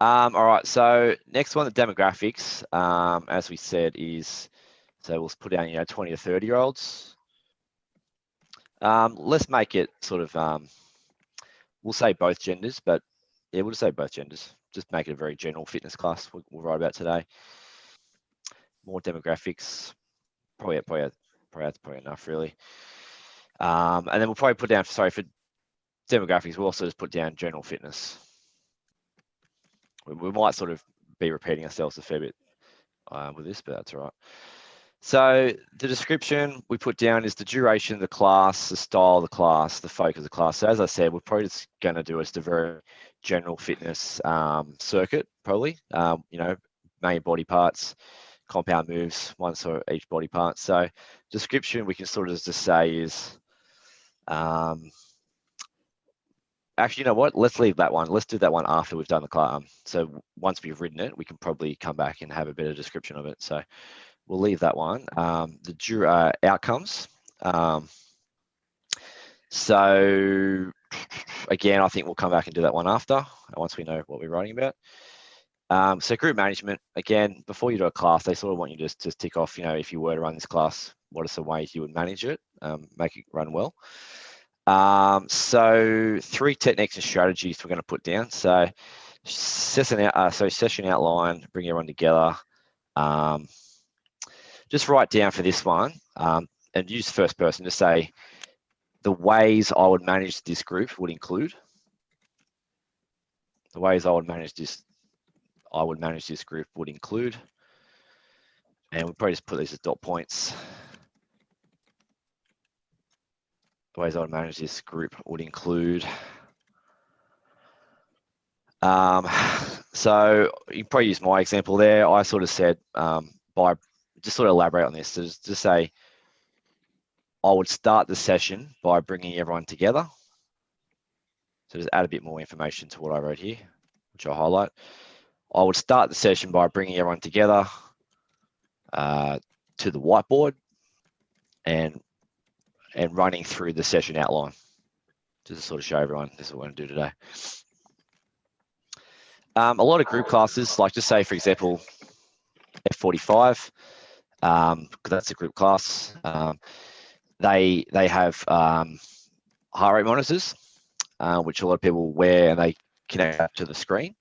All right, so next one, the demographics, as we said, is, so we'll put down, 20 to 30-year-olds. Let's make it sort of, we'll say both genders, but yeah, we'll just say both genders. Just make it a very general fitness class we'll write about today. More demographics, probably enough, really. And then we'll probably put down, sorry, for demographics, we'll also just put down general fitness. We might sort of be repeating ourselves a fair bit with this, but that's all right. So the description we put down is the duration of the class, the style of the class, the focus of the class. So as I said, we're probably just going to do just a very general fitness circuit, probably, main body parts, compound moves, one for each body part. So description we can sort of just say is, actually, you know what? Let's leave that one. Let's do that one after we've done the class. So once we've written it, we can probably come back and have a better description of it. So we'll leave that one. The outcomes. So again, I think we'll come back and do that one after, once we know what we're writing about. So group management, again, before you do a class, they sort of want you to just tick off, if you were to run this class, what are some ways you would manage it, make it run well. So 3 techniques and strategies we're going to put down. So session outline, bring everyone together. Just write down for this one and use first person to say the ways I would manage this group would include. The ways I would manage this group would include. And we'll probably just put these as dot points. The ways I would manage this group would include. So you probably use my example there. I sort of said, just sort of elaborate on this. So just say, I would start the session by bringing everyone together. So just add a bit more information to what I wrote here, which I'll highlight. I would start the session by bringing everyone together to the whiteboard and running through the session outline, just to sort of show everyone this is what we're going to do today. A lot of group classes, like just say, for example, F45, because that's a group class, they have heart rate monitors, which a lot of people wear, and they connect up to the screen.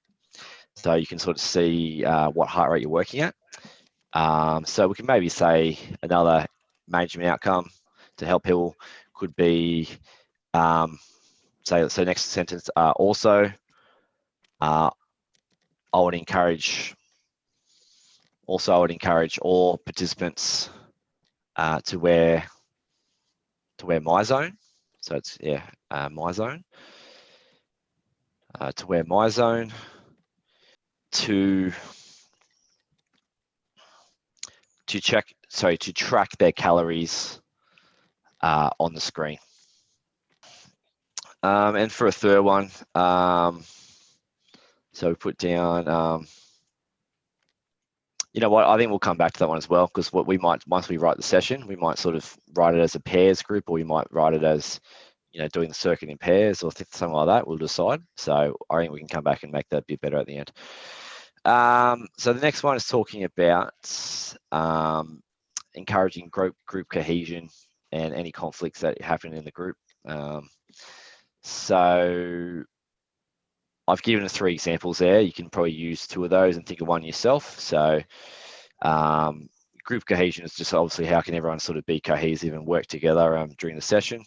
So you can sort of see what heart rate you're working at. So we can maybe say another management outcome to help people could be, so next sentence, also, I would encourage all participants to wear MyZone. So it's MyZone. To wear MyZone, to track their calories on the screen. And for a third one, so we put down, you know what, I think we'll come back to that one as well, because what we might, once we write the session, we might sort of write it as a pairs group, or we might write it as, doing the circuit in pairs or something like that. We'll decide. So I think we can come back and make that a bit better at the end. So the next one is talking about encouraging group cohesion and any conflicts that happen in the group. So I've given 3 examples there. You can probably use 2 of those and think of one yourself. So group cohesion is just obviously how can everyone sort of be cohesive and work together during the session.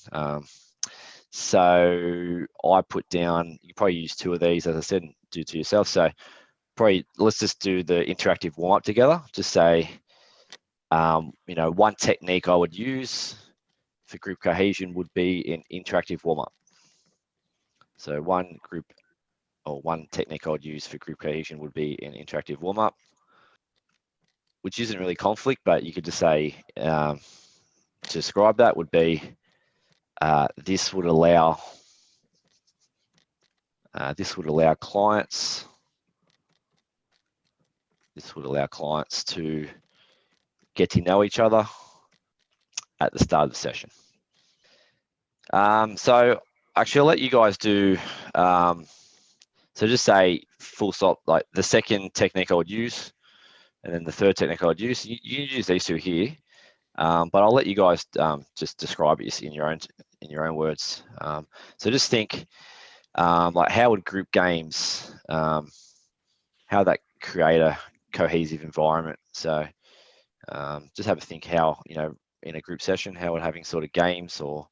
So I put down, you probably use 2 of these, as I said, do to yourself. So probably let's just do the interactive warm-up together. Just say, one technique I would use for group cohesion would be an interactive warm-up. So one technique I would use for group cohesion would be an interactive warm-up, which isn't really conflict, but you could just say, to describe that would be, this would allow clients to get to know each other at the start of the session. So actually, I'll let you guys do So just say full stop, like the second technique I would use, and then the third technique I would use. You use these two here, but I'll let you guys just describe it in your own words. So just think like how would group games, how that create a cohesive environment. So just have a think how, you know, in a group session, how would having sort of games or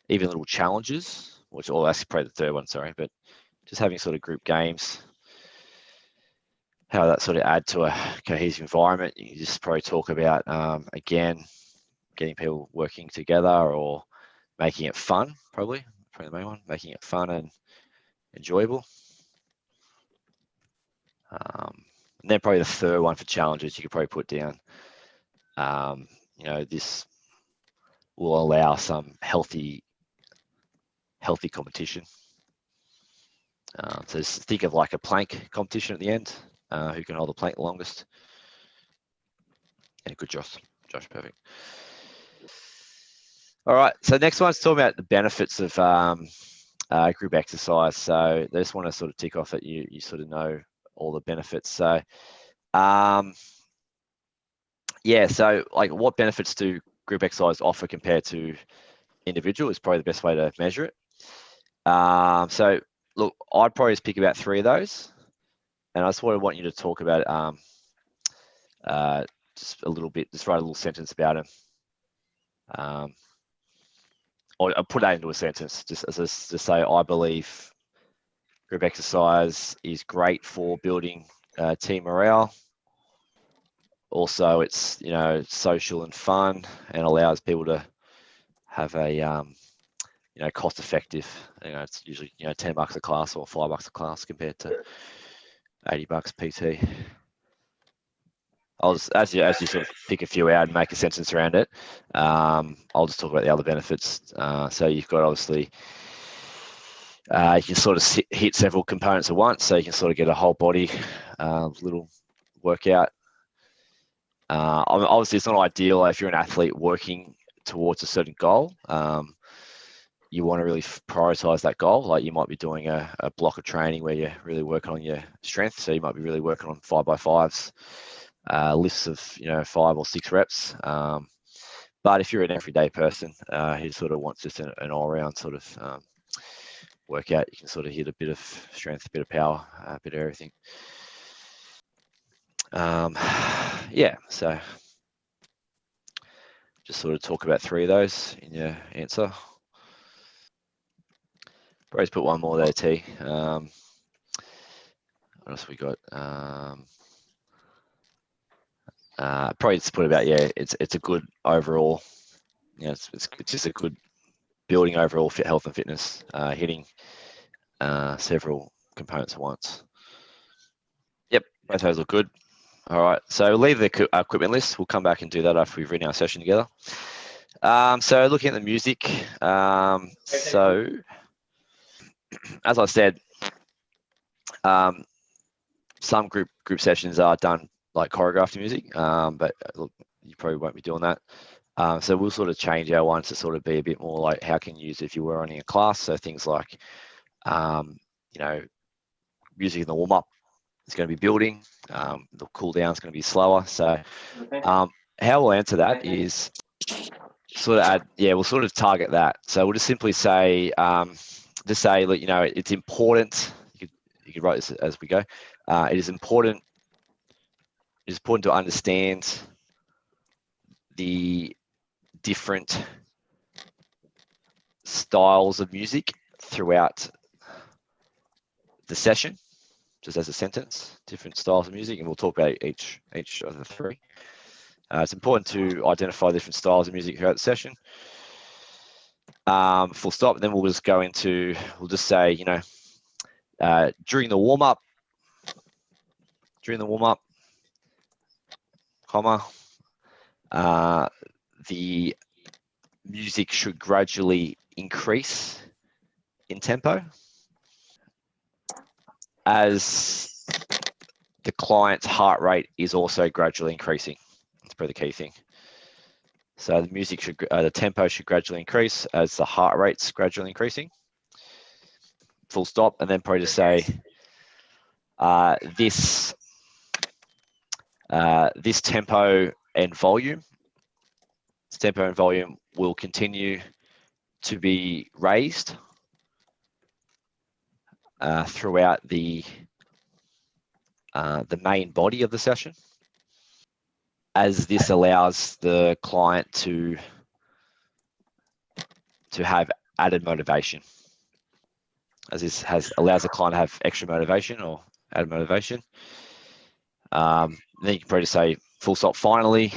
even little challenges, which all that's probably the third one, sorry, but just having sort of group games, how that sort of add to a cohesive environment. You just probably talk about, again, getting people working together or making it fun, probably the main one, making it fun and enjoyable. And then probably the third one for challenges, you could probably put down, you know, this will allow some healthy competition. So just think of like a plank competition at the end, who can hold the plank the longest. And good, Josh, perfect. All right, so next one's talking about the benefits of group exercise. So they just want to sort of tick off that you sort of know all the benefits. So yeah, so like what benefits do group exercise offer compared to individual is probably the best way to measure it. So look, I'd probably just pick about 3 of those, and I just want you to talk about just a little bit, just write a little sentence about them. Or I'll put that into a sentence, just as to say, I believe group exercise is great for building team morale. Also, it's, you know, social and fun and allows people to have a you know, cost effective. You know, it's usually, you know, $10 a class or $5 a class compared to $80 PT. I'll just, as you sort of pick a few out and make a sentence around it, I'll just talk about the other benefits. So you've got obviously, you can sort of hit several components at once, so you can sort of get a whole body little workout. Obviously, it's not ideal if you're an athlete working towards a certain goal. You want to really prioritize that goal. Like you might be doing a block of training where you're really working on your strength. So you might be really working on 5x5s, lifts of, you know, 5 or 6 reps. But if you're an everyday person who sort of wants just an all-round sort of workout, you can sort of hit a bit of strength, a bit of power, a bit of everything. Yeah, so just sort of talk about 3 of those in your answer. Probably put one more there, T. What else we got? Probably just put about, yeah, it's a good overall, you know, it's just a good building overall fit health and fitness, hitting several components at once. Yep, both those look good. All right, so we'll leave the equipment list. We'll come back and do that after we've written our session together. So looking at the music, so as I said, some group sessions are done like choreographed music, but look, you probably won't be doing that. So we'll sort of change our ones to sort of be a bit more like how can you use it if you were running a class. So things like, you know, music in the warm up is going to be building. The cool down is going to be slower. So how we'll answer that is sort of add, yeah, we'll sort of target that. So we'll just simply say, just say, look, you know, it's important. You could write this as we go. It is important. It's important to understand the different styles of music throughout the session, just as a sentence, different styles of music, and we'll talk about each of the 3. It's important to identify different styles of music throughout the session. Full stop. And then we'll just go into, we'll just say, you know, during the warm up, comma, the music should gradually increase in tempo as the client's heart rate is also gradually increasing. That's probably the key thing. So the music should, the tempo should gradually increase as the heart rate's gradually increasing. Full stop, and then probably just say, this tempo and volume. This tempo and volume will continue to be raised throughout the main body of the session, as this allows the client to have added motivation, as this allows the client to have extra motivation or added motivation. Then you can probably say full stop. Finally,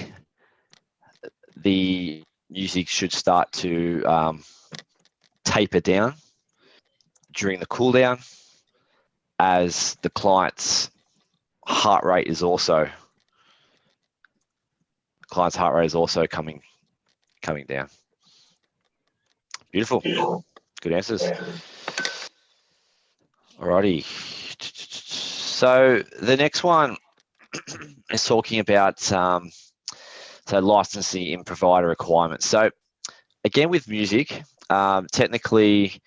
the music should start to taper down during the cool down, as the client's heart rate is also coming down. Beautiful. Good answers. Alrighty. So the next one is talking about so licensing and provider requirements. So again, with music, technically,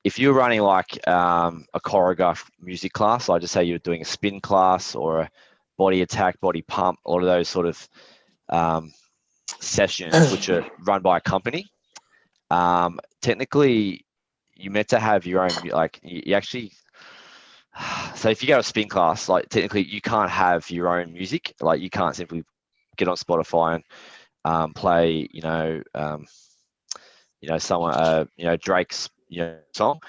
if you're running like a choreographed music class, like just say you're doing a spin class or a body attack, body pump, all of those sort of sessions which are run by a company, technically you're meant to have your own, like you actually, so if you go to a spin class, like technically you can't have your own music. Like you can't simply get on Spotify and play, someone, Drake's, song,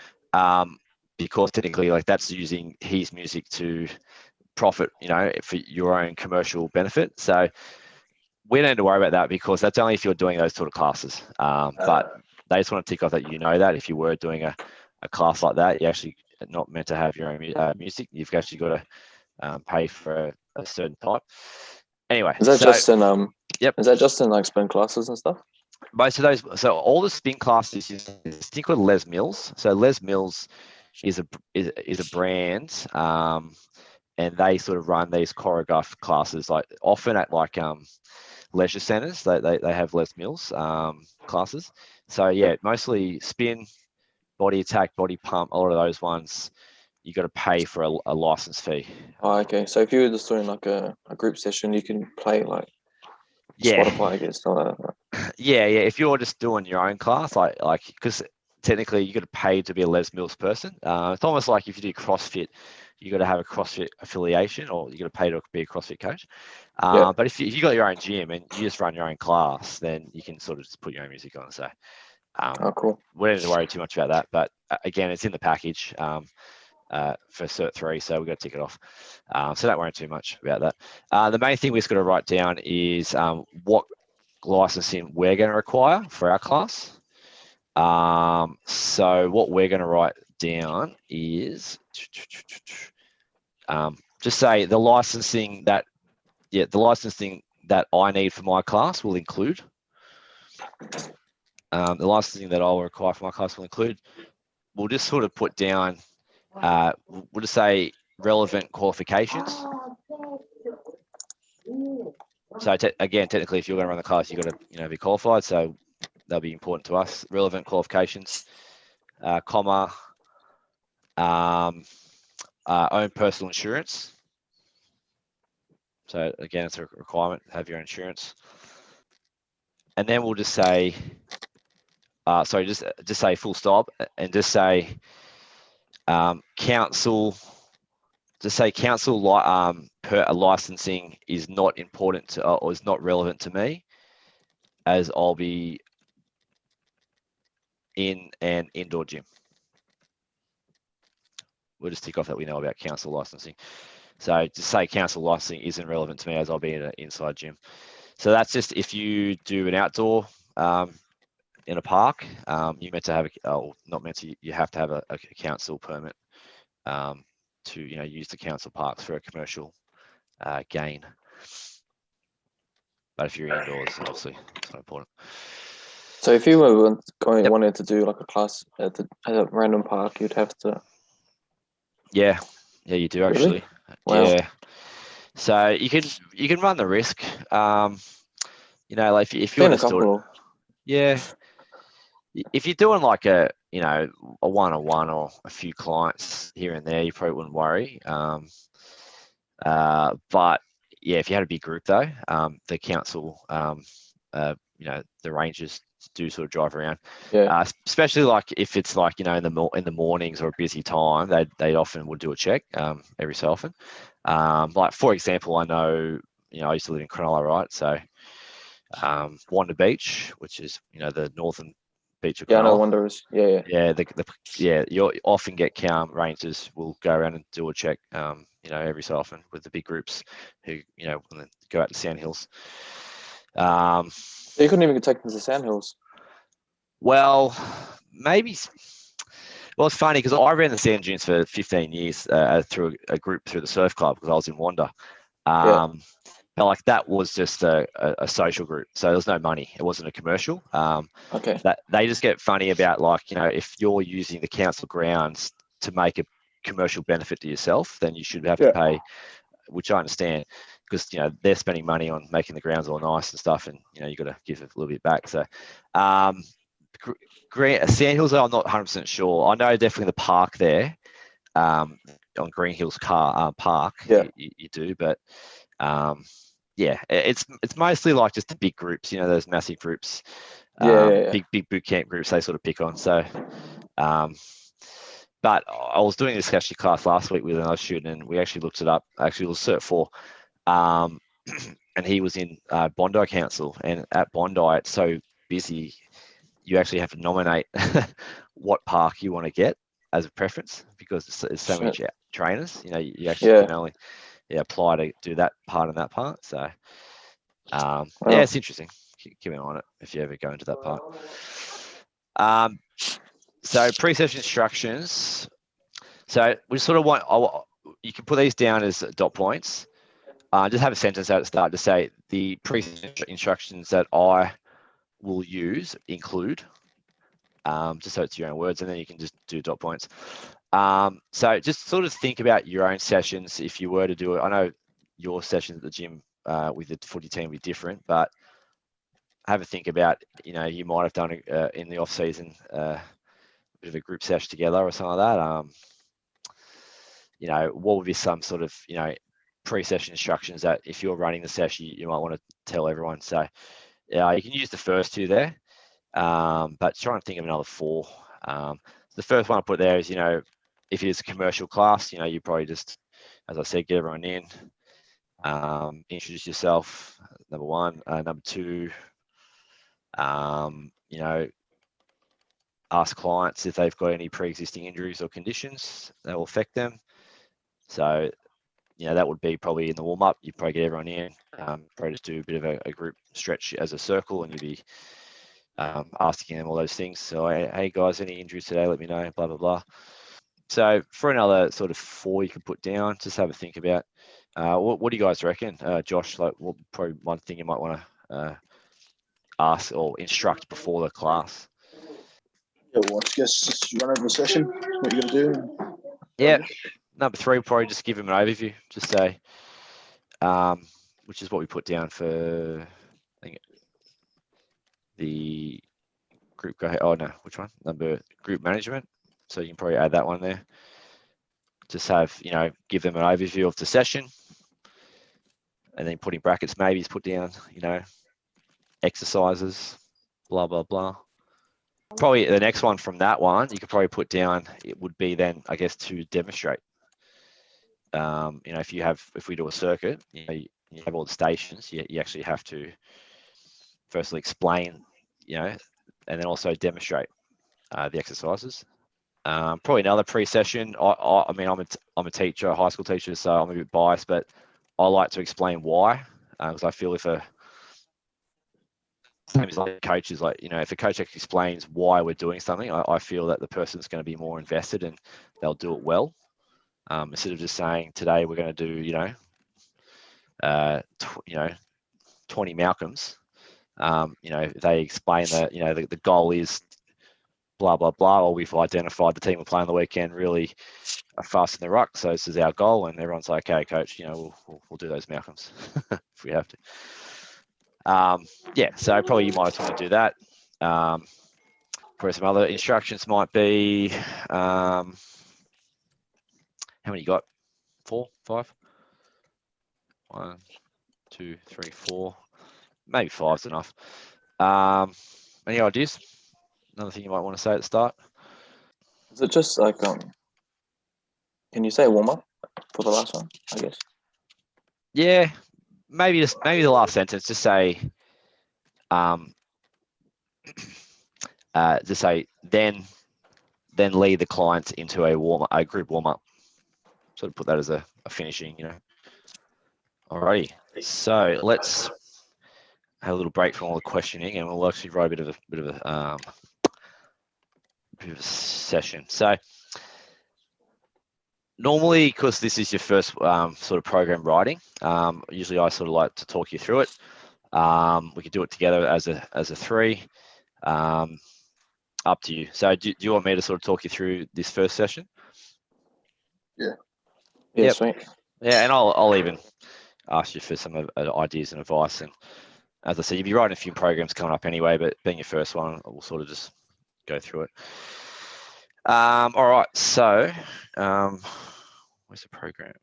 because technically like that's using his music to profit, for your own commercial benefit. So we don't need to worry about that, because that's only if you're doing those sort of classes. But they just want to tick off that that if you were doing a class like that, you're actually not meant to have your own music. You've actually got to pay for a certain type. Anyway, is that just in Yep. Is that just in like spin classes and stuff? Most of those, so all the spin classes use this thing called Les Mills. So Les Mills is a brand, and they sort of run these choreographed classes, like often at like leisure centers. They have Les Mills classes. So yeah, mostly spin, body attack, body pump, all of those ones, you got to pay for a license fee. Oh, okay. So if you were just doing like a group session, you can play like Spotify, I guess. Yeah. If you're just doing your own class, like because technically you got to pay to be a Les Mills person. It's almost like if you do CrossFit, you got to have a CrossFit affiliation, or you got to pay to be a CrossFit coach. But if you got your own gym and you just run your own class, then you can sort of just put your own music on. So cool. We don't need to worry too much about that. But again, it's in the package for Cert 3, so we've got to tick it off. So don't worry too much about that. The main thing we've got to write down is what licensing we're going to require for our class. So what we're going to write down is just say the licensing that I need for my class will include. The licensing that I'll require for my class will include. We'll just sort of put down. We'll just say relevant qualifications. So again, technically, if you're going to run the class, you've got to be qualified. So that'll be important to us. Relevant qualifications, comma, own personal insurance. So again, it's a requirement, have your own insurance. And then we'll just say, just say full stop, and just say council. Just say council licensing is not important to, or is not relevant to me, as I'll be in an indoor gym. We'll just tick off that we know about council licensing. So just say council licensing isn't relevant to me, as I'll be in an inside gym. So that's just if you do an outdoor in a park, you're meant to have, not meant to, you have to have a council permit to use the council parks for a commercial gain. But if you're indoors, obviously it's not important. So if you were wanted to do like a class at a random park, you'd have to. Yeah, you do actually. Really? Wow. Yeah. So you can run the risk. Like if you're just doing, if you're doing like a one-on-one or a few clients here and there, you probably wouldn't worry. But yeah, if you had a big group though, the council, the rangers do sort of drive around. Yeah. Especially like if it's like in the mornings or a busy time, they often would do a check every so often. Like for example, I know I used to live in Cronulla, right? So Wanda Beach, which is the northern beach of Yeah, I know Cronulla. Wanderers. Yeah, yeah. Yeah, you often get rangers will go around and do a check, every so often with the big groups who, when they go out to Sandhills. You couldn't even get taken to the Sandhills. Well, maybe. Well, it's funny because I ran the sand dunes for 15 years through a group through the surf club because I was in Wanda. Yeah. But like that was just a social group, so there was no money. It wasn't a commercial. Okay. That they just get funny about like if you're using the council grounds to make a commercial benefit to yourself, then you should have to pay, which I understand because they're spending money on making the grounds all nice and stuff, and you got to give a little bit back. So, Sandhills, I'm not 100% sure. I know definitely the park there, on Green Hills Park, Yeah. you do, but yeah, it's mostly like just the big groups, those massive groups, Yeah. big boot camp groups they sort of pick on. So, but I was doing this actually class last week with another student, and we actually looked it up. Actually, it was Cert 4, and he was in Bondi Council, and at Bondi it's so busy, you actually have to nominate what park you want to get as a preference because there's so many trainers. You actually can only apply to do that part and that part. So yeah, it's interesting. Keep an eye on it if you ever go into that part. So pre-session instructions. So we sort of want, you can put these down as dot points. Just have a sentence at the start to say the pre-session instructions that I will use include, just so it's your own words, and then you can just do dot points. So just sort of think about your own sessions if you were to do it. I know your sessions at the gym with the footy team will be different, but have a think about, you might have done in the off season a bit of a group session together or something like that. What would be some sort of, pre-session instructions that if you're running the session, you might want to tell everyone. So yeah, you can use the first two there, but try and think of another 4. The first one I put there is, if it is a commercial class, you probably just, as I said, get everyone in, introduce yourself, number 1. Number 2, ask clients if they've got any pre-existing injuries or conditions that will affect them. So, that would be probably in the warm-up. You probably get everyone in, probably just do a bit of a group stretch as a circle, and you'd be asking them all those things. So, hey guys, any injuries today? Let me know, blah, blah, blah. So for another sort of 4 you can put down, just have a think about. What do you guys reckon, Josh? Like, what probably one thing you might want to ask or instruct before the class? Yeah, well, I guess just run over the session. What you're gonna do? Yeah, number 3, probably just give them an overview. Just say, which is what we put down for, I think, the group. Go ahead. Oh no, which one? Group management. So you can probably add that one there. Just have, give them an overview of the session, and then put in brackets, maybe put down, exercises, blah, blah, blah. Probably the next one from that one, you could probably put down, it would be then, I guess, to demonstrate. If we do a circuit, you have all the stations, you actually have to firstly explain, and then also demonstrate the exercises. Probably another pre-session. I mean, I'm a teacher, a high school teacher, so I'm a bit biased, but I like to explain why, because I feel if coaches, like, if a coach actually explains why we're doing something, I feel that the person's going to be more invested and they'll do it well. Instead of just saying today we're going to do, 20 Malcolms. If they explain that, the goal is blah, blah, blah, or we've identified the team we're playing the weekend really fast in the ruck, so this is our goal, and everyone's like, okay, coach, we'll do those Malcolms if we have to. Yeah, so probably you might want to do that. Probably some other instructions might be, how many you got? 4, 5? 1, 2, 3, 4. Maybe 5's enough. Any ideas? Another thing you might want to say at the start? Is it just like can you say warm up for the last one? I guess. Yeah, maybe the last sentence. Just say, then lead the clients into a group warm up. Sort of put that as a finishing, Alrighty. So let's have a little break from all the questioning, and we'll actually write a bit of a session. So normally, because this is your first sort of program writing, usually I sort of like to talk you through it. We could do it together as a 3. Up to you. So do you want me to sort of talk you through this first session? Yeah, Yep. sweet. Yeah, and I'll even ask you for some ideas and advice. And as I said, you'll be writing a few programs coming up anyway, but being your first one, we'll sort of just go through it. All right, so where's the program?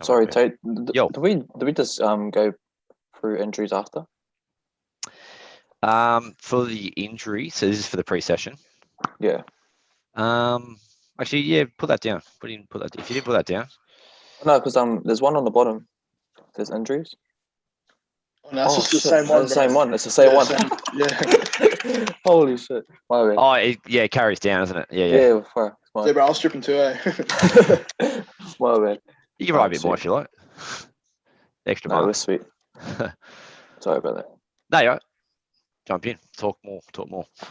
Sorry, Tate. Yo. Do we just go through injuries after? For the injury, so this is for the pre-session. Yeah. Actually, yeah, put that down. Put that. If you didn't put that down. No, because there's one on the bottom. There's injuries. No, it's just the same one. It's the same one. It's the same one. Yeah. Holy shit. My bad. Oh, it carries down, isn't it? Yeah. Yeah, fire. Yeah, bro, I was stripping too, eh? My bad. You can write a bit more if you like. Extra No, it mark. was sweet. Sorry about that. No, you're right. Jump in. Talk more.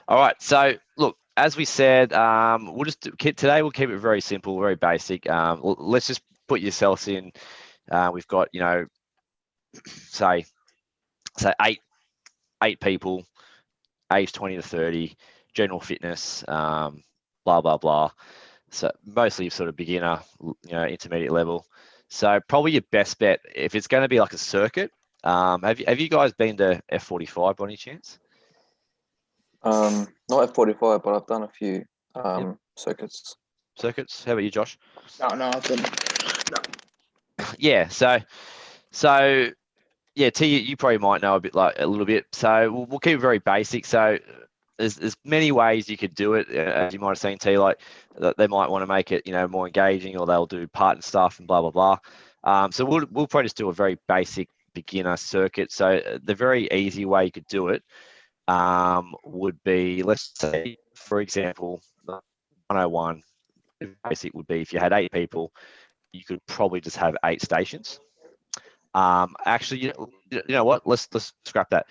All right. So look, as we said, today we'll keep it very simple, very basic. Let's just put yourselves in. We've got, say 8 people, age 20 to 30, general fitness, blah blah blah. So mostly sort of beginner, intermediate level. So probably your best bet, if it's going to be like a circuit. Have you guys been to F45 by any chance? Not F45, but I've done a few circuits. Circuits? How about you, Josh? No, I've done. No. Yeah. So yeah, T, you probably might know a little bit. So we'll keep it very basic. So there's many ways you could do it. As you might have seen, T, like they might want to make it, more engaging, or they'll do partner stuff and blah blah blah. So we'll probably just do a very basic beginner circuit. So the very easy way you could do it would be, let's say, for example, 101 basic would be, if you had 8 people, you could probably just have 8 stations. Actually, you know what? Let's scrap that.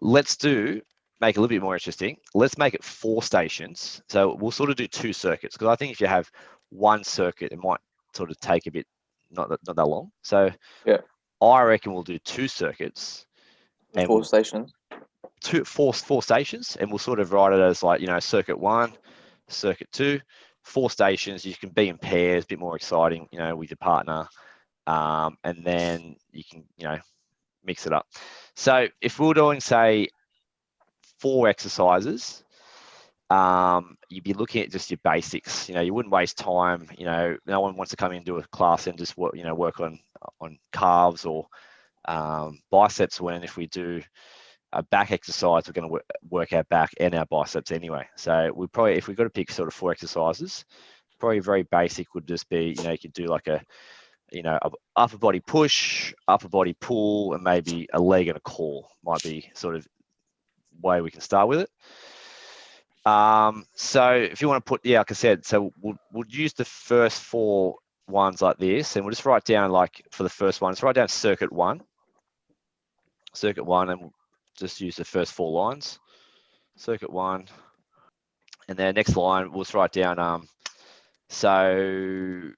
Let's make it a little bit more interesting. Let's make it 4 stations. So we'll sort of do 2 circuits, because I think if you have 1 circuit, it might sort of take a bit, not that long. So yeah, I reckon we'll do 2 circuits. And 4 stations. 4 stations, and we'll sort of write it as like, circuit 1, circuit 2, 4 stations. You can be in pairs, a bit more exciting, with your partner. And then you can, mix it up. So if we're doing, say, 4 exercises, you'd be looking at just your basics. You wouldn't waste time. No one wants to come into a class and just work on calves or biceps, when if we do a back exercise, we're going to work our back and our biceps anyway. So we probably, if we've got to pick sort of 4 exercises, probably very basic would just be, you could do like a upper body push, upper body pull, and maybe a leg and a core might be sort of way we can start with it. So if you want to put, like I said, so we'll use the first 4 ones like this, and we'll just write down, like for the first one, let's write down circuit 1, and we'll just use the first 4 lines, circuit 1, and then next line we'll just write down, so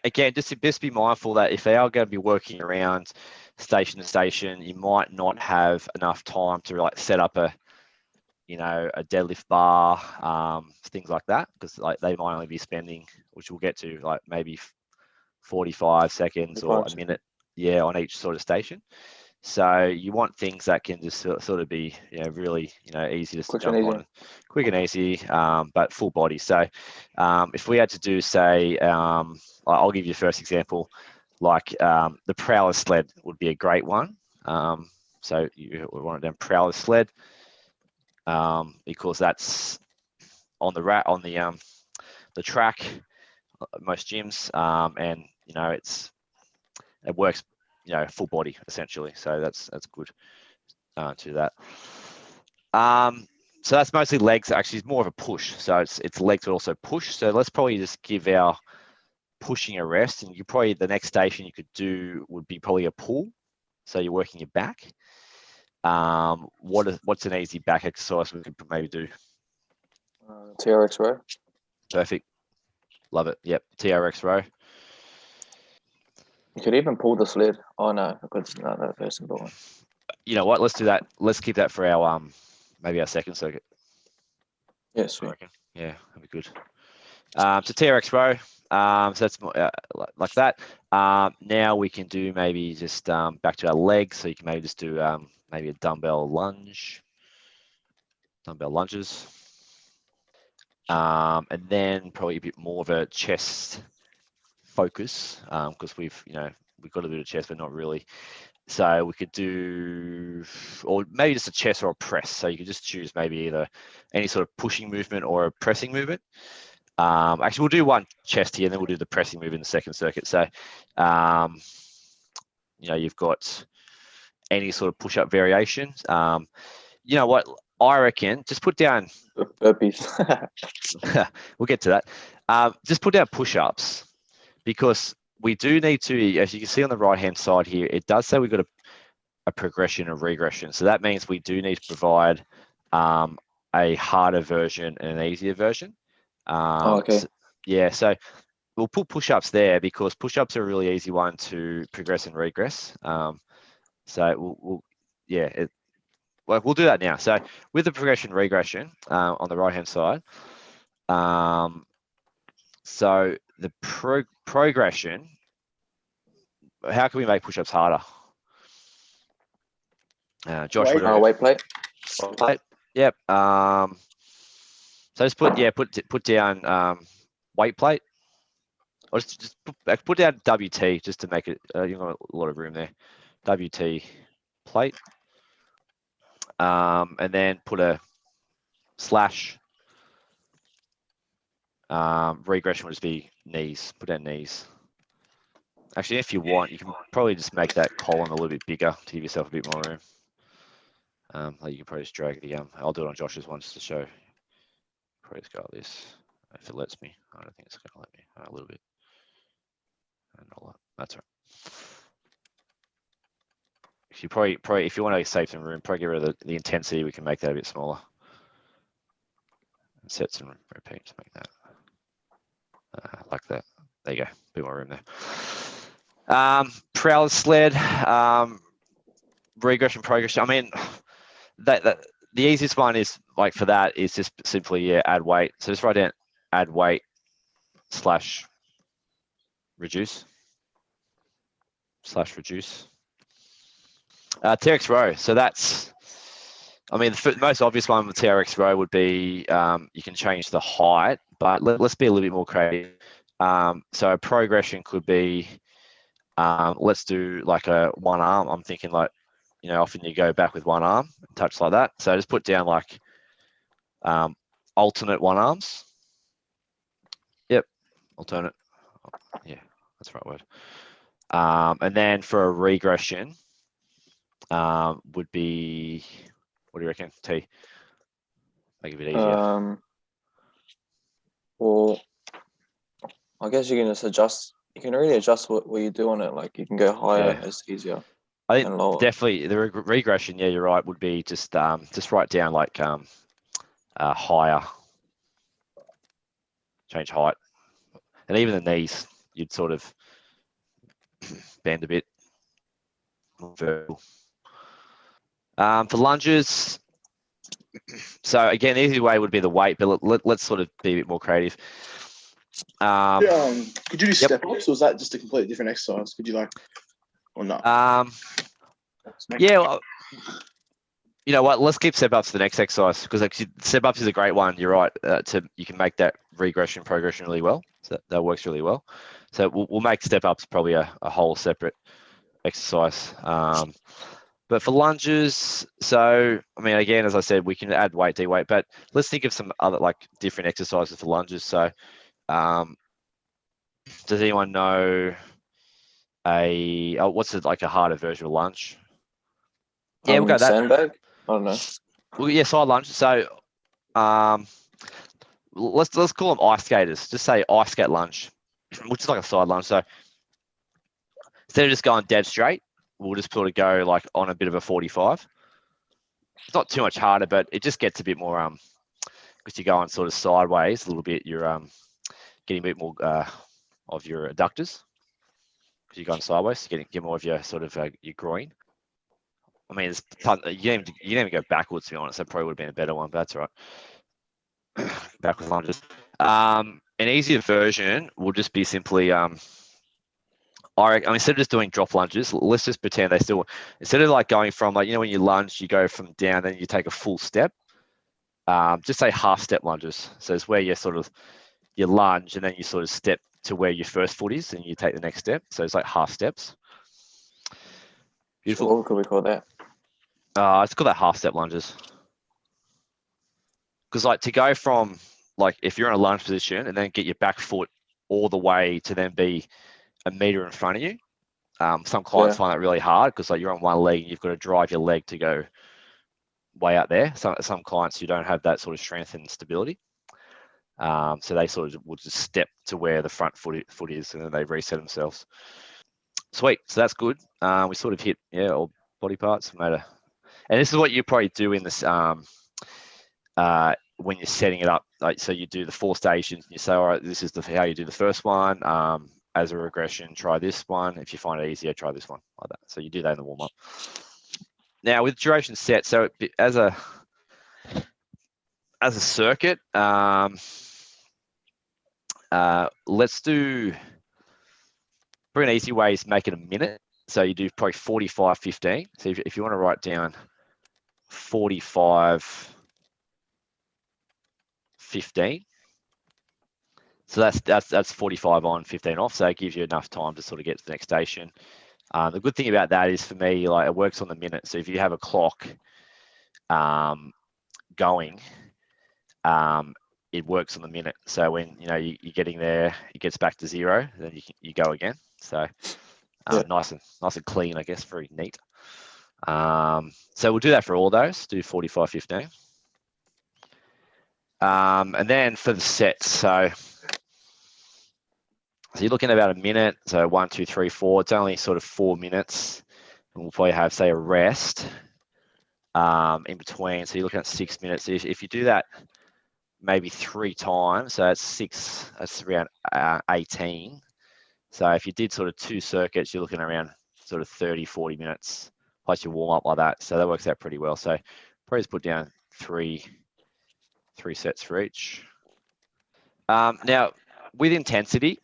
again, just be mindful that if they are going to be working around station to station, you might not have enough time to like set up a deadlift bar, things like that, because like they might only be spending, which we'll get to, like maybe 45 seconds or a minute, on each sort of station. So you want things that can just sort of be, really, easy to Quick and jump easy. on, quick and easy, but full body. So if we had to do, say, I'll give you the first example, like the prowler sled would be a great one. So we want it down prowler sled because that's on the track, most gyms, and it works, full body essentially. So that's good to that. So that's mostly legs. Actually, it's more of a push. So it's legs but also push. So let's probably just give our pushing a rest, and the next station you could do would be probably a pull. So you're working your back. What's an easy back exercise we could maybe do? TRX row. Perfect. Love it. Yep. TRX row. You could even pull the sled. Oh no, because no, that's very simple. You know what? Let's do that. Let's keep that for our maybe our second circuit. Yes. I reckon. Yeah, that'd be good. So TRX row. So that's more, like that. Now we can do maybe just back to our legs. So you can maybe just do maybe a dumbbell lunges. And then probably a bit more of a chest focus because we've got to do the chest, but not really. So we could do, or maybe just a chest or a press. So you could just choose maybe either any sort of pushing movement or a pressing movement. Actually, we'll do one chest here, and then we'll do the pressing move in the second circuit. So, you've got any sort of push-up variations. You know what? I reckon just put down burpees. We'll get to that. Just put down push-ups because we do need to, as you can see on the right-hand side here, it does say we've got a progression and regression. So that means we do need to provide a harder version and an easier version. Okay. So we'll put push-ups there because push-ups are a really easy one to progress and regress. So we'll do that now. So with the progression regression on the right-hand side, so the progression, how can we make push-ups harder? Josh, Weight plate. Yep. So just put down weight plate, or just put down WT just to make it. You've got a lot of room there. WT plate, and then put a slash. Regression would just be knees. Put down knees. Actually, if you want, you can probably just make that column a little bit bigger to give yourself a bit more room. You can probably just drag the I'll do it on Josh's one just to show. Probably just go like this if it lets me. I don't think it's going to let me. A little bit. And a lot. That's right. If you probably if you want to save some room, probably get rid of the intensity. We can make that a bit smaller. And set some repeats. Make that like that. There you go. A bit more room there. Prowler sled. Regression, progression. I mean, that the easiest one is like for that is just simply add weight. So just write down add weight / reduce. TRX row. So that's, I mean, the most obvious one with TRX row would be you can change the height, but let's be a little bit more creative. So a progression could be, let's do like a one arm. I'm thinking like, often you go back with one arm, touch like that. So just put down like alternate one arms. Yep, alternate. Yeah, that's the right word. And then for a regression, would be, what do you reckon, T? Make it a bit easier. Well, I guess you can just adjust. You can really adjust what you do on it. Like you can go higher, it's easier. I think definitely the regression, yeah, you're right, would be just write down like higher, change height. And even the knees, you'd sort of bend a bit. For lunges, so again, the easy way would be the weight, but let's sort of be a bit more creative. Could you do step ups, or was that just a completely different exercise? Could you or not? Yeah, well, you know what? Let's keep step ups to the next exercise because like, step ups is a great one. You're right. You can make that regression progression really well. So that works really well. So we'll make step ups probably a whole separate exercise. But for lunges, so I mean, again, as I said, we can add weight, de-weight, but let's think of some other like different exercises for lunges. So, does anyone know what's it like a harder version of lunge? Yeah, we'll go that. Sandbag? I don't know. Well, yeah, side lunge. So, let's call them ice skaters. Just say ice skate lunge, which is like a side lunge. So instead of just going dead straight, we'll just sort of go like on a bit of a 45. It's not too much harder, but it just gets a bit more because you're going sort of sideways a little bit. You're getting a bit more of your adductors because you're going sideways. So get more of your sort of your groin. I mean, you didn't even go backwards, to be honest. That probably would have been a better one, but that's all right. Backwards lunges. An easier version will just be simply, I mean, instead of just doing drop lunges, let's just pretend instead of like going from like, when you lunge, you go from down, then you take a full step. Just say half step lunges. So it's where you lunge and then you sort of step to where your first foot is and you take the next step. So it's like half steps. Beautiful. So what could we call that? It's called that half step lunges. Because like to go from like if you're in a lunge position and then get your back foot all the way to then be a meter in front of you. Some clients find that really hard because like you're on one leg and you've got to drive your leg to go way out there. Some clients who don't have that sort of strength and stability. So they sort of will just step to where the front foot is and then they reset themselves. Sweet. So that's good. We sort of hit, all body parts. And this is what you probably do in this when you're setting it up. Like, so you do the 4 stations and you say, all right, this is how you do the first one. As a regression, try this one. If you find it easier, try this one, like that. So you do that in the warm-up. Now with duration set, so as a circuit, let's do probably an easy way is make it a minute. So you do probably 45, 15. So if you want to write down 45, 15. So that's 45 on, 15 off. So it gives you enough time to sort of get to the next station. The good thing about that is for me, like it works on the minute. So if you have a clock going, it works on the minute. So when you're getting there, it gets back to 0, then you go again. So nice and clean, I guess, very neat. So we'll do that for all those. Do 45, 15. And then for the sets, so you're looking at about a minute. So 1, 2, 3, 4. It's only sort of 4 minutes. And we'll probably have, say, a rest in between. So you're looking at 6 minutes. If you do that maybe 3 times, so that's 6, that's around 18. So if you did sort of 2 circuits, you're looking around sort of 30, 40 minutes, plus you warm up like that. So that works out pretty well. So probably just put down 3 sets for each. Now with intensity,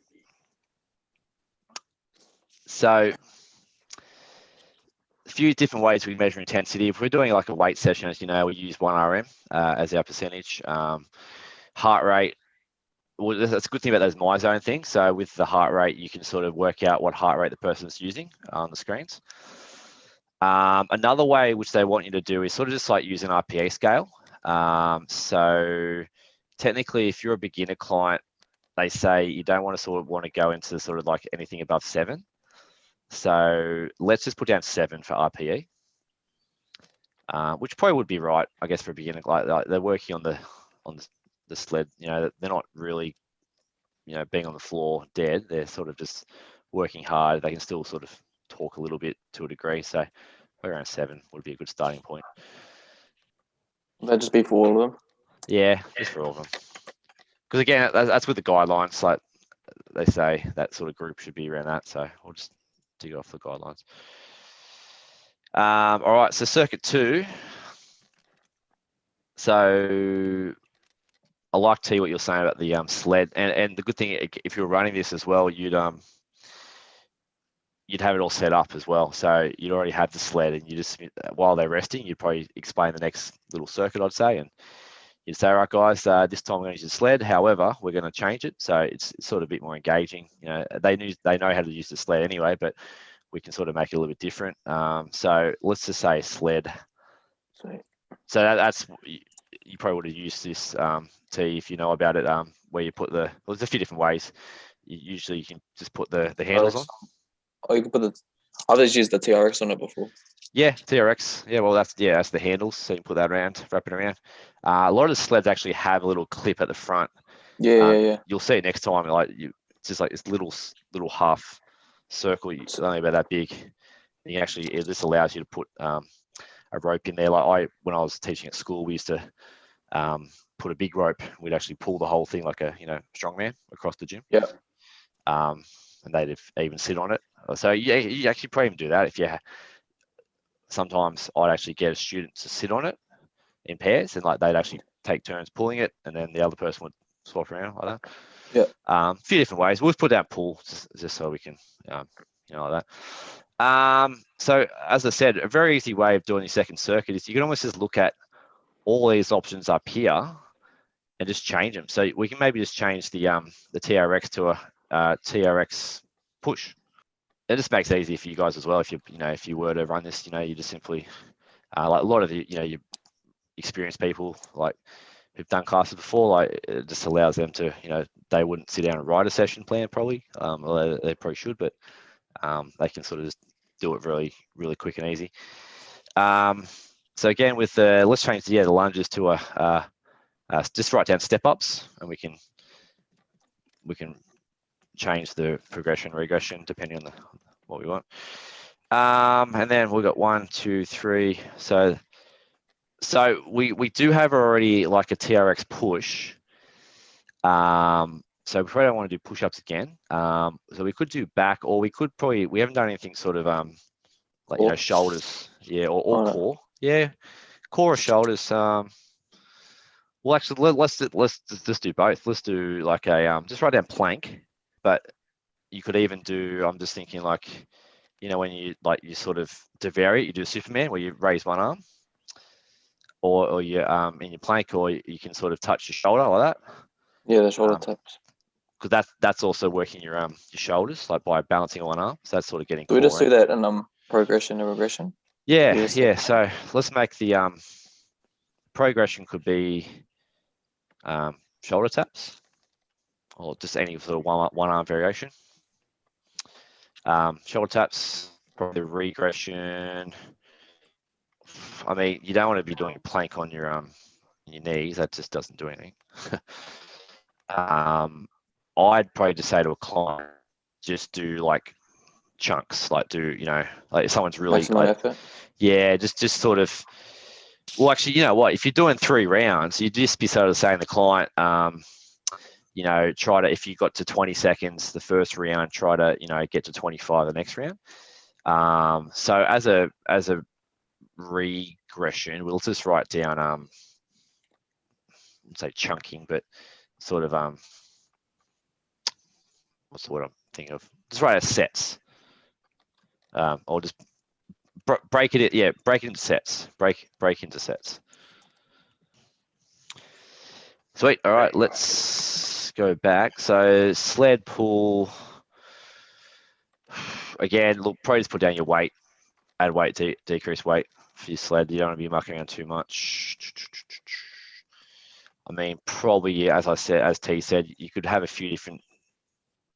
so a few different ways we measure intensity. If we're doing like a weight session, as you know, we use 1 RM as our percentage. Heart rate, well, that's a good thing about those MyZone things. So with the heart rate, you can sort of work out what heart rate the person's using on the screens. Another way which they want you to do is sort of just like use an RPE scale. So technically, if you're a beginner client, they say you don't want to go into sort of like anything above 7. So let's just put down 7 for RPE, which probably would be right, I guess, for a beginner. Like they're working on the sled. They're not really, being on the floor dead. They're sort of just working hard. They can still sort of talk a little bit to a degree. So around 7 would be a good starting point. That'd just be for all of them. Yeah, just for all of them. Because again, that's with the guidelines. Like they say, that sort of group should be around that. So we'll just dig off the guidelines. All right, so circuit 2. So I like to hear what you're saying about the sled, and the good thing, if you're running this as well, you'd you'd have it all set up as well. So you'd already have the sled, and you just, while they're resting, you'd probably explain the next little circuit, I'd say, and you'd say, all right, guys, this time we're going to use the sled. However, we're going to change it. So it's sort of a bit more engaging. They know how to use the sled anyway, but we can sort of make it a little bit different. So let's just say sled. Sweet. So that's, you probably would have used this, T, if you know about it, where you put there's a few different ways. Usually you can just put the handles on. Oh, you can put I've just used the TRX on it before. Yeah, TRX. Yeah, well, that's the handles. So you can put that around, wrap it around. A lot of the sleds actually have a little clip at the front. Yeah. You'll see it next time. It's just like this little half circle. It's only about that big. And it just allows you to put a rope in there. Like when I was teaching at school, we used to put a big rope. We'd actually pull the whole thing like a strongman across the gym. Yeah. And they'd even sit on it. So yeah, you actually probably even do that if you. Sometimes I'd actually get a student to sit on it in pairs, and like they'd actually take turns pulling it, and then the other person would swap around like that. Yeah. A few different ways. We've put down pull just so we can, like that. So as I said, a very easy way of doing your second circuit is you can almost just look at all these options up here and just change them. So we can maybe just change the TRX to a TRX push. It just makes it easy for you guys as well. If you were to run this, you just simply like a lot of the you experienced people like who've done classes before, like it just allows them to they wouldn't sit down and write a session plan probably, although they probably should, but they can sort of just do it really really quick and easy. So again, with let's change the lunges to just write down step ups, and we can change the progression regression depending on what we want. And then we've got 1, 2, 3. So we do have already like a TRX push. So we probably don't want to do push-ups again. So we could do back, or we haven't done anything sort of like shoulders, or core. Yeah, core or shoulders. Well, actually, let's just do both. Let's do like a just write down plank. But you could even do, I'm just thinking like, when you sort of to vary it, you do a Superman where you raise one arm, or you in your plank, or you can sort of touch your shoulder like that. Yeah, the shoulder taps. Because that's also working your shoulders, like by balancing on one arm. So that's sort of getting. Do we just do that in progression and regression? Yeah. So let's make the progression could be shoulder taps, or just any sort of one arm variation. Shoulder taps, probably regression. I mean, you don't want to be doing a plank on your knees. That just doesn't do anything. I'd probably just say to a client, just do like chunks, like like if someone's really effort. Yeah, just sort of. Well, actually, you know what? If you're doing 3 rounds, you'd just be sort of saying to the client, try to, if you got to 20 seconds the first round, try to, get to 25 the next round. So as a regression, we'll just write down, say chunking, but sort of, what's the word I'm thinking of? Just write as sets, or just break it. Yeah, break it into sets. Break into sets. Sweet. All right, let's go back. So sled pull. Again, look, probably just put down your weight. Add weight, decrease weight for your sled. You don't want to be mucking around too much. I mean, probably, as T said, you could have a few different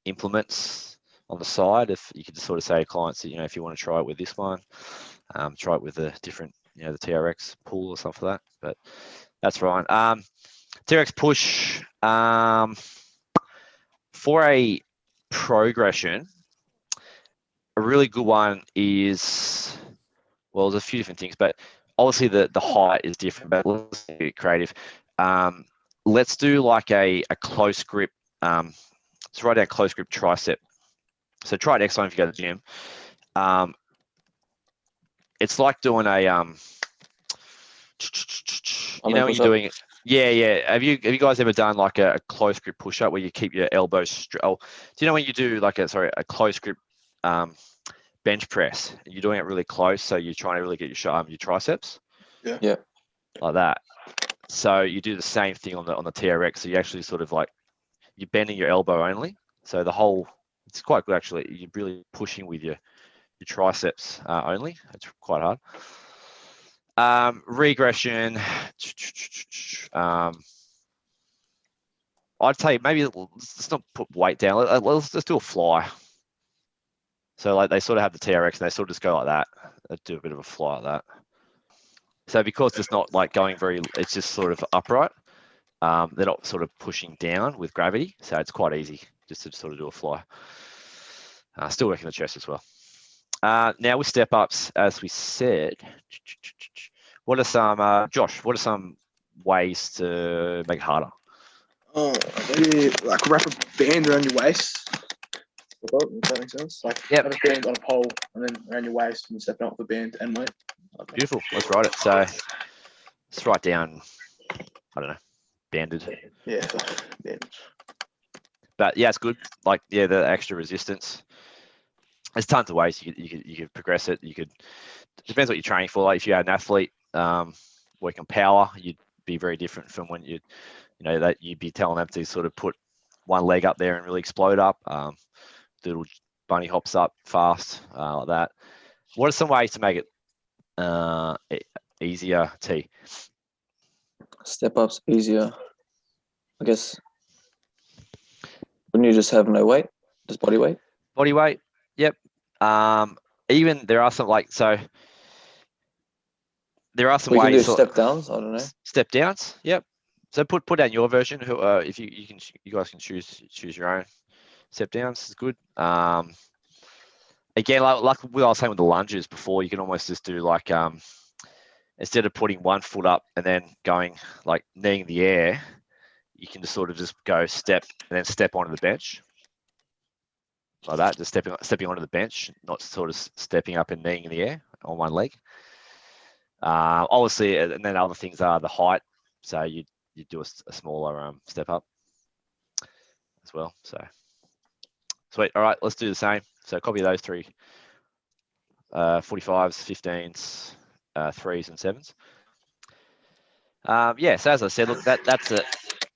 implements on the side. If you could just sort of say to clients that, if you want to try it with this one, try it with a different, the TRX pull or something like that. But that's fine. TRX push, for a progression, a really good one is, well, there's a few different things, but obviously the height is different, but let's be creative. Let's do like a close grip. Let's write down close grip tricep. So try it next time if you go to the gym. It's like doing a, when you're doing it. Yeah. Have you guys ever done like a close grip push up where you keep your elbows straight? Oh, do you know when you do like a close grip bench press. You're doing it really close, so you're trying to really get your triceps. Yeah. Like that. So you do the same thing on the TRX. So you actually sort of like you're bending your elbow only. So it's quite good actually. You're really pushing with your triceps only. It's quite hard. Regression. I'd say maybe let's not put weight down. Let's do a fly. So like they sort of have the TRX and they sort of just go like that. They do a bit of a fly like that. So because it's not like going it's just sort of upright. They're not sort of pushing down with gravity. So it's quite easy just to sort of do a fly. Still working the chest as well. Now with step ups, as we said, what are some, Josh, what are some ways to make it harder? Maybe like wrap a band around your waist. If that makes sense. Like Yep. have a band on a pole and then around your waist and stepping up the band and weight. Beautiful. Let's write it. So let's write down, I don't know, banded. Yeah. Band. But yeah, it's good. Like, yeah, the extra resistance. There's tons of ways you could progress it. It depends what you're training for. Like if you're an athlete working on power, you'd be very different from when that you'd be telling them to sort of put one leg up there and really explode up. Do little bunny hops up fast like that. What are some ways to make it easier, T? Step ups easier. I guess. Wouldn't you just have no weight, just body weight? Body weight. Yep. Even there are some there are some we ways. Can do step downs. I don't know. Step downs. Yep. So put down your version. If you guys can choose your own step downs. Is good. Again, like what I was saying with the lunges before, you can almost just do like instead of putting one foot up and then going like kneeing the air, you can just sort of just go step and then step onto the bench. Like that, just stepping onto the bench, not sort of stepping up and kneeing in the air on one leg. Obviously, and then other things are the height. So you do a smaller step up as well. So sweet. All right, let's do the same. So copy those three: 45s, 15s, 3s, and 7s. Yeah. So as I said, look, that's a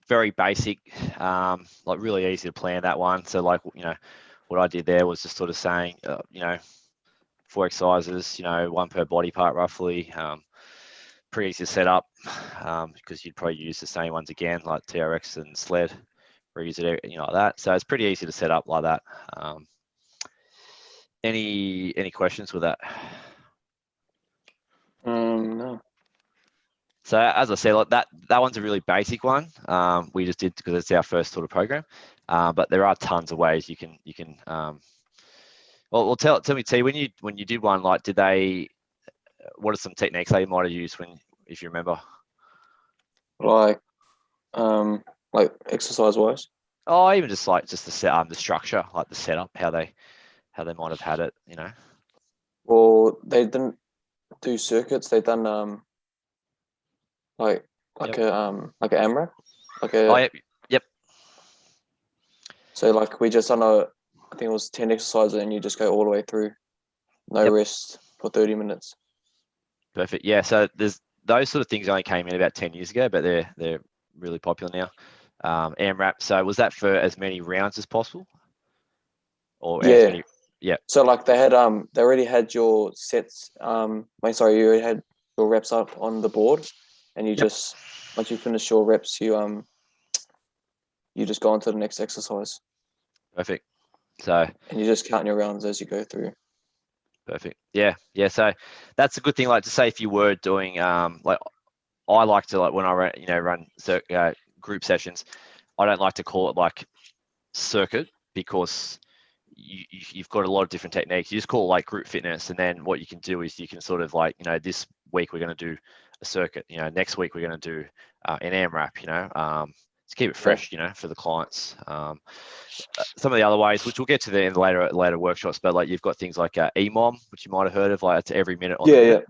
very basic, like really easy to plan that one. So like what I did there was just sort of saying, 4 exercises, one per body part roughly. Pretty easy to set up because you'd probably use the same ones again, like TRX and sled, reuse it, like that. So it's pretty easy to set up like that. Any questions with that? No. So as I said, like that one's a really basic one. We just did because it's our first sort of program. But there are tons of ways you can. Well, tell me, T, when you did one, like, what are some techniques they might have used if you remember? Like exercise wise. Oh, even just the structure, like the setup, how they might have had it, Well, they didn't do circuits. They done like an AMRAP, yep. So like we just done I think it was 10 exercises and you just go all the way through, no rest for 30 minutes. Perfect. Yeah. So there's those sort of things only came in about 10 years ago, but they're really popular now. AMRAP. So was that for as many rounds as possible? Or as many? Yeah. So like they already had your sets. You already had your reps up on the board, and you just once you finish your reps, you just go on to the next exercise. Perfect. So. And you just count your rounds as you go through. Perfect. Yeah. So that's a good thing. Like to say if you were doing like I like to when I run group sessions, I don't like to call it like circuit because you've got a lot of different techniques. You just call it like group fitness, and then what you can do is you can sort of like this week we're going to do a circuit. Next week we're going to do an AMRAP. To keep it fresh, for the clients. Some of the other ways, which we'll get to in later workshops, but like you've got things like EMOM, which you might have heard of, like it's every minute on the minute.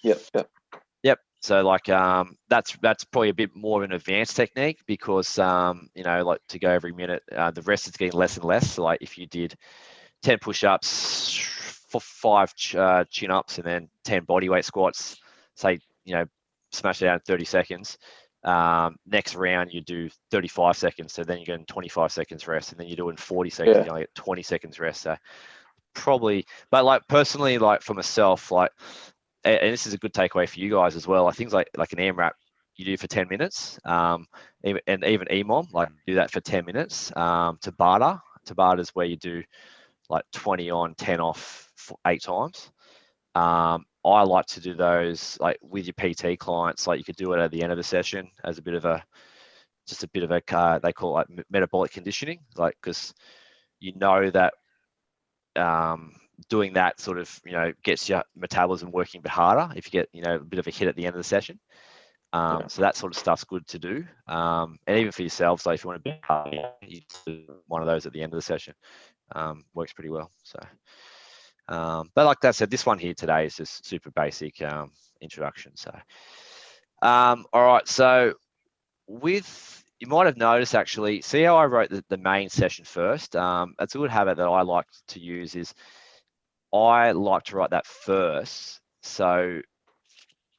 Yep. So like that's probably a bit more of an advanced technique because like to go every minute, the rest is getting less and less. So like if you did 10 push-ups, for 5 chin-ups and then 10 bodyweight squats, say, smash it out in 30 seconds. Next round, you do 35 seconds. So then you get 25 seconds rest, and then you do it in 40 seconds. Yeah. You only get 20 seconds rest. So probably, but like personally, like for myself, like, and this is a good takeaway for you guys as well. Like things like an AMRAP you do for 10 minutes, and even EMOM, like do that for 10 minutes. Tabata is where you do like 20 on, 10 off for 8 times. I like to do those like with your PT clients. Like you could do it at the end of the session as a bit of a they call it like metabolic conditioning, like because you know that doing that sort of gets your metabolism working a bit harder if you get a bit of a hit at the end of the session. So that sort of stuff's good to do, and even for yourselves, like if you want to be harder, you do one of those at the end of the session. Works pretty well. So but like I said, this one here today is just super basic introduction. So all right, so you might have noticed actually, see how I wrote the main session first. It's a good habit that I like to use is I like to write that first. So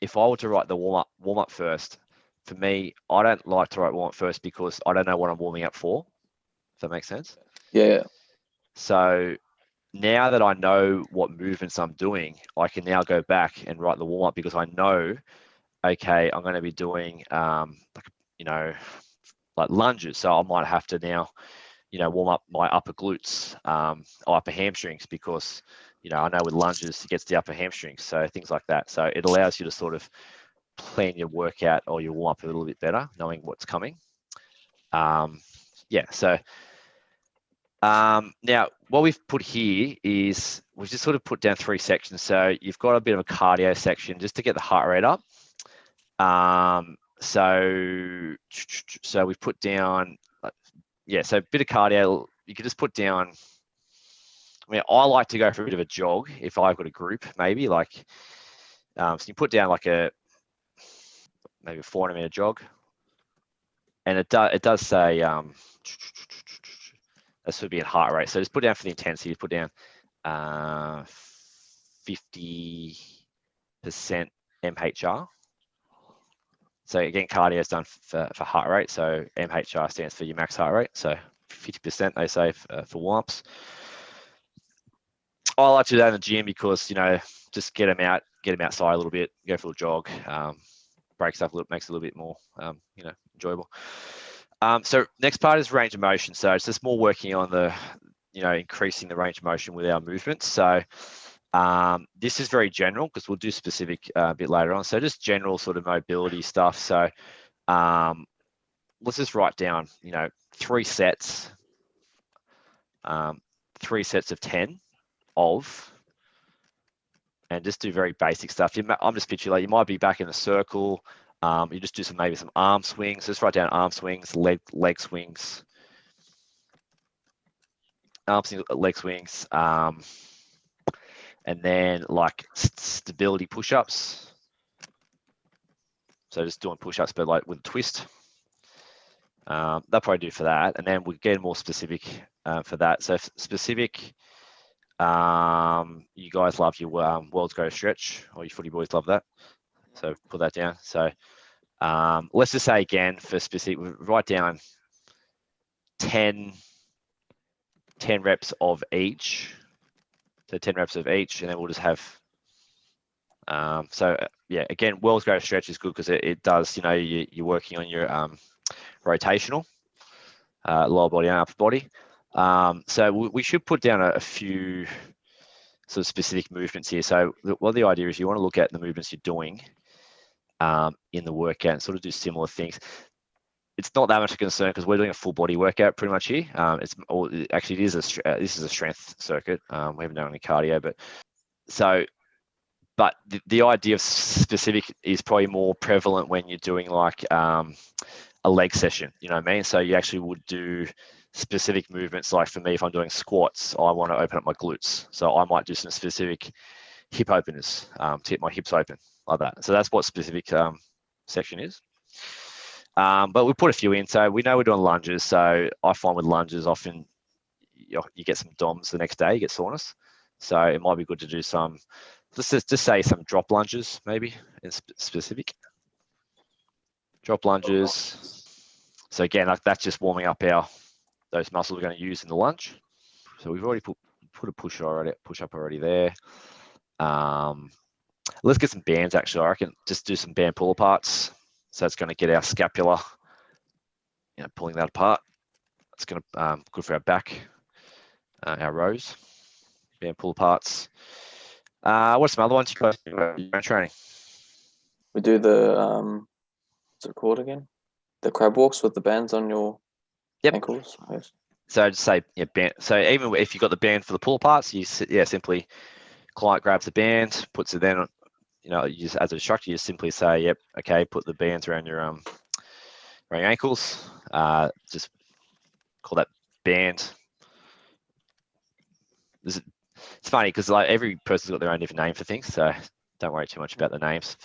if I were to write the warm up first, for me, I don't like to write warm up first because I don't know what I'm warming up for. If that makes sense. Yeah. So now that I know what movements I'm doing, I can now go back and write the warm up because I know, okay, I'm going to be doing like lunges. So I might have to now, warm up my upper glutes, or upper hamstrings because, I know with lunges it gets the upper hamstrings. So things like that. So it allows you to sort of plan your workout or your warm up a little bit better, knowing what's coming. So now what we've put here is we've just sort of put down 3 sections. So you've got a bit of a cardio section just to get the heart rate up. So we've put down, so a bit of cardio. You could just put down, I like to go for a bit of a jog if I've got a group, maybe like, so you put down like maybe a 400-meter jog, and it does say this would be at heart rate. So just put down for the intensity. Put down 50% MHR. So again, cardio is done for heart rate. So MHR stands for your max heart rate. So 50% they say for warm-ups. I like to do that in the gym because just get them outside a little bit, go for a jog, breaks up a little, makes it a little bit more enjoyable. So next part is range of motion. So it's just more working on the increasing the range of motion with our movements. So this is very general because we'll do specific a bit later on. So just general sort of mobility stuff. So let's just write down 3 sets, 3 sets of 10 and just do very basic stuff. I'm just picturing like you might be back in a circle. You just do maybe some arm swings. Just write down arm swings, leg swings, arm swings, leg swings, and then like stability push-ups. So just doing push-ups, but like with a twist. They'll probably do for that, and then we'll get more specific for that. So specific. You guys love your world's greatest stretch, or your footy boys love that. So put that down. So let's just say again for specific, write down 10 reps of each. So 10 reps of each, and then we'll just have. Again, world's greatest stretch is good because it does. You're working on your rotational, lower body and upper body. So we should put down a few sort of specific movements here. So the idea is you want to look at the movements you're doing in the workout and sort of do similar things. It's not that much of a concern because we're doing a full body workout pretty much here. This is a strength circuit. We haven't done any cardio, but the idea of specific is probably more prevalent when you're doing like a leg session. You know what I mean? So you actually would do specific movements. Like for me, if I'm doing squats, I want to open up my glutes. So I might do some specific hip openers to get my hips open like that. So that's what specific section is. But we put a few in. So we know we're doing lunges. So I find with lunges, often you get some DOMs the next day, you get soreness. So it might be good to do some, let's just say some drop lunges, maybe in specific. Drop lunges. So again, like that's just warming up those muscles we're going to use in the lunge. So we've already put a push up already there. Let's get some bands actually. I reckon just do some band pull aparts. So it's going to get our scapula, pulling that apart. It's going to good for our back, our rows, band pull aparts. What's some other ones you guys do in your training? We do the what's it called again? The crab walks with the bands on your ankles. Yes. So just say band. So even if you got the band for the pull aparts, you simply client grabs the band, puts it then on. You just as an instructor, you simply say, "Yep, okay, put the bands around your ankles." Just call that band. It's funny because like every person's got their own different name for things, so don't worry too much about the names.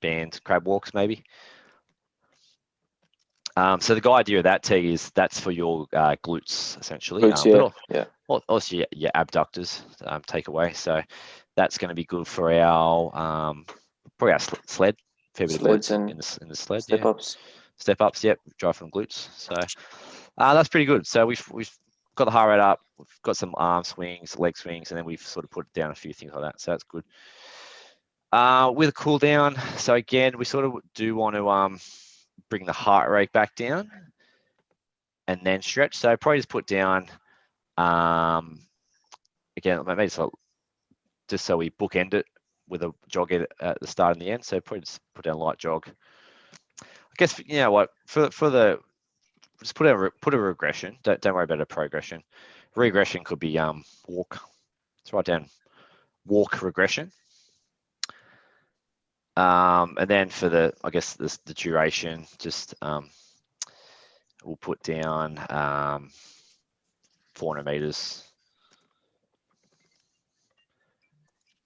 Band crab walks maybe. So the idea of that, T, is that's for your glutes essentially. Glutes, But also your abductors take away. So that's going to be good for our probably our sled. Fair bit of glutes in the sled. Step ups. Yep. Drive from glutes. So that's pretty good. So we've got the heart rate up. We've got some arm swings, leg swings, and then we've sort of put down a few things like that. So that's good. With a cool down. So again, we sort of do want to bring the heart rate back down and then stretch. So probably just put down, again, maybe just so we bookend it with a jog at the start and the end. So probably just put down a light jog. I guess, you know what, just put a regression. Don't worry about a progression. Regression could be walk. Let's write down walk regression. And then for the duration, just we'll put down 400 meters.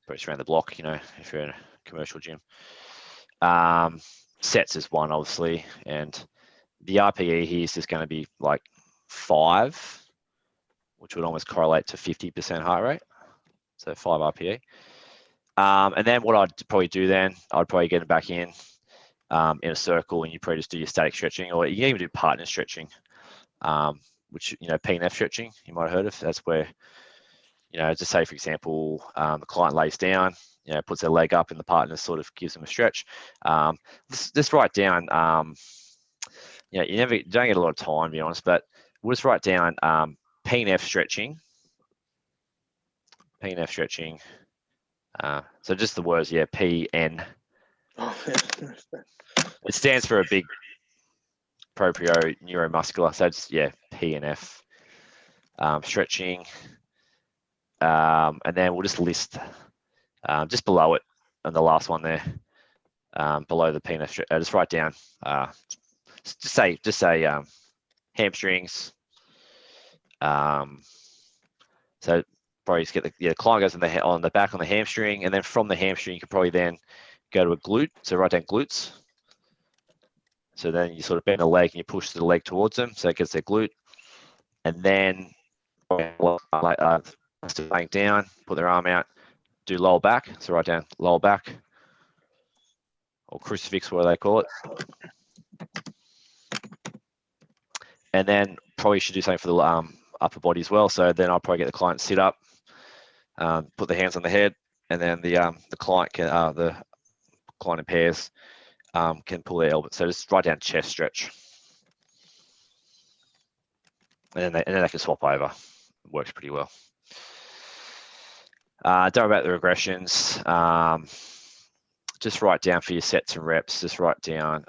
Probably around the block, if you're in a commercial gym. Sets is one, obviously, and the RPE here is just going to be like 5, which would almost correlate to 50% heart rate. So 5 RPE. And then what I'd probably do then, I'd probably get it back in a circle, and you probably just do your static stretching, or you can even do partner stretching, which, P&F stretching, you might have heard of. That's where, just say, for example, the client lays down, puts their leg up and the partner sort of gives them a stretch. Just write down, you don't get a lot of time, to be honest, but we'll just write down P&F stretching. P&F stretching. So just the words, PN. It stands for a big proprio neuromuscular. So it's PNF stretching. And then we'll just list just below it, and the last one there, below the PNF. Just write down. Just say hamstrings. So probably just get the client goes on the back on the hamstring, and then from the hamstring you can probably then go to a glute. So write down glutes. So then you sort of bend the leg and you push the leg towards them, so it gets their glute. And then still laying down, put their arm out, do lower back. So write down lower back, or crucifix, what they call it. And then probably should do something for the upper body as well. So then I'll probably get the client to sit up, put the hands on the head, and then the client in pairs can pull their elbow. So just write down chest stretch, and then they can swap over. It works pretty well. Don't worry about the regressions. Just write down for your sets and reps. Just write down,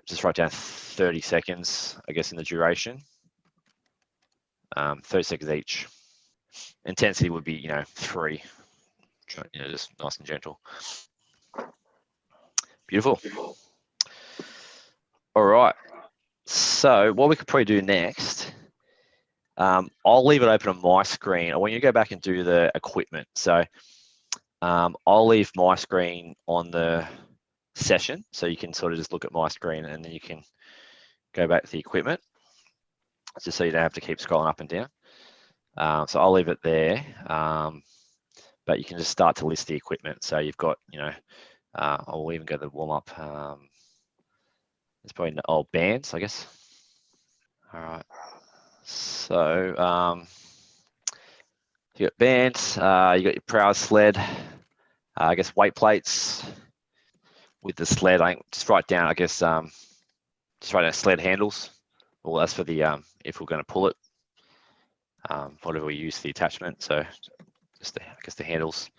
just write down 30 seconds, I guess, in the duration. 30 seconds each. Intensity would be, 3. Just nice and gentle. Beautiful. All right. So what we could probably do next, I'll leave it open on my screen. I want you to go back and do the equipment. So I'll leave my screen on the session, so you can sort of just look at my screen, and then you can go back to the equipment, just so you don't have to keep scrolling up and down. So I'll leave it there. But you can just start to list the equipment. So you've got, I'll even go to the warm up. It's probably an old bands, I guess. All right. So you got bands, you got your prow sled, I guess weight plates with the sled. I just write down, I guess, just write down sled handles. Well, that's for the if we're going to pull it, whatever we use for the attachment. So just I guess the handles.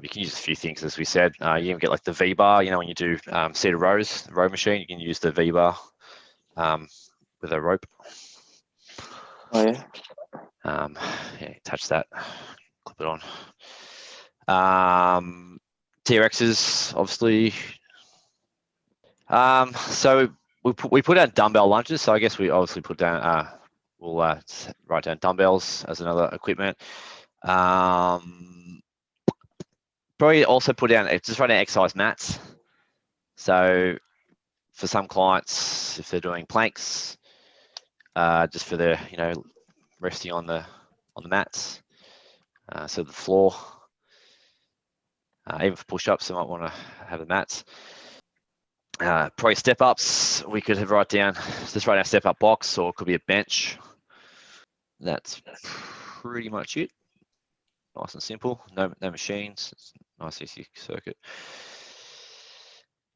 You can use a few things, as we said. You even get like the V-bar, when you do seated rows, the row machine, you can use the V-bar with a rope. Oh yeah. Yeah, touch that, clip it on. TRXs, obviously. So we put down dumbbell lunges. So I guess we obviously put down, we'll write down dumbbells as another equipment. Probably also put down, just write down exercise mats. So for some clients, if they're doing planks, just for their, resting on the mats, so the floor. Even for push-ups, they might want to have the mats. Probably step-ups, we could write down, just write down step-up box, or it could be a bench. That's pretty much it. Nice and simple. No machines. It's a nice easy circuit.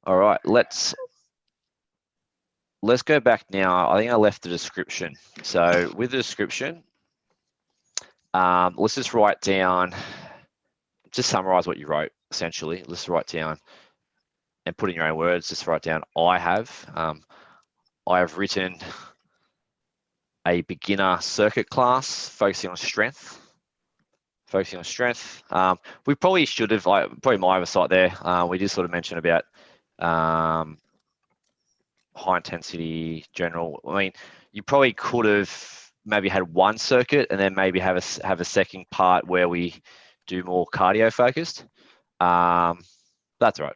All right, let's go back now. I think I left the description. So with the description, let's just write down, just summarize what you wrote, essentially. Let's write down and put in your own words, just write down, I have written a beginner circuit class focusing on strength. We probably should have, probably my oversight there. We did sort of mention about high intensity general. I mean, you probably could have maybe had one circuit and then maybe have a second part where we do more cardio focused. That's right.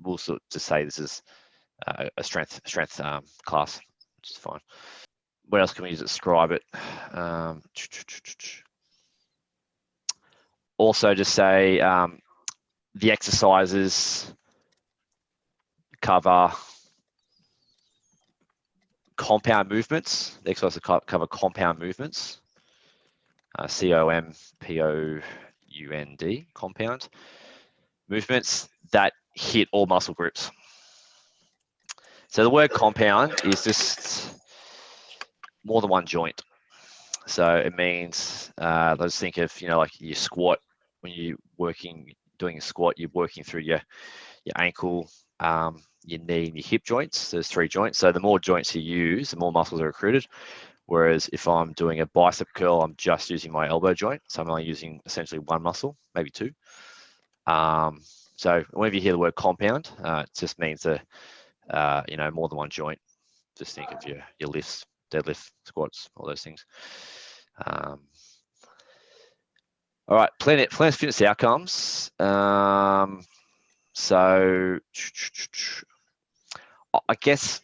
We'll sort of just say this is a strength class, which is fine. What else can we use to describe it? Also, just say the exercises cover compound movements. The exercises cover compound movements. COMPOUND, compound movements that hit all muscle groups. So the word compound is just more than one joint. So it means, let's think of, like your squat, when you're doing a squat, you're working through your ankle, your knee and your hip joints. There's 3 joints. So the more joints you use, the more muscles are recruited. Whereas if I'm doing a bicep curl, I'm just using my elbow joint. So I'm only using essentially one muscle, maybe 2. So whenever you hear the word compound, it just means that, more than one joint. Just think of your lifts, deadlift, squats, all those things. All right, Planet Fitness outcomes. So I guess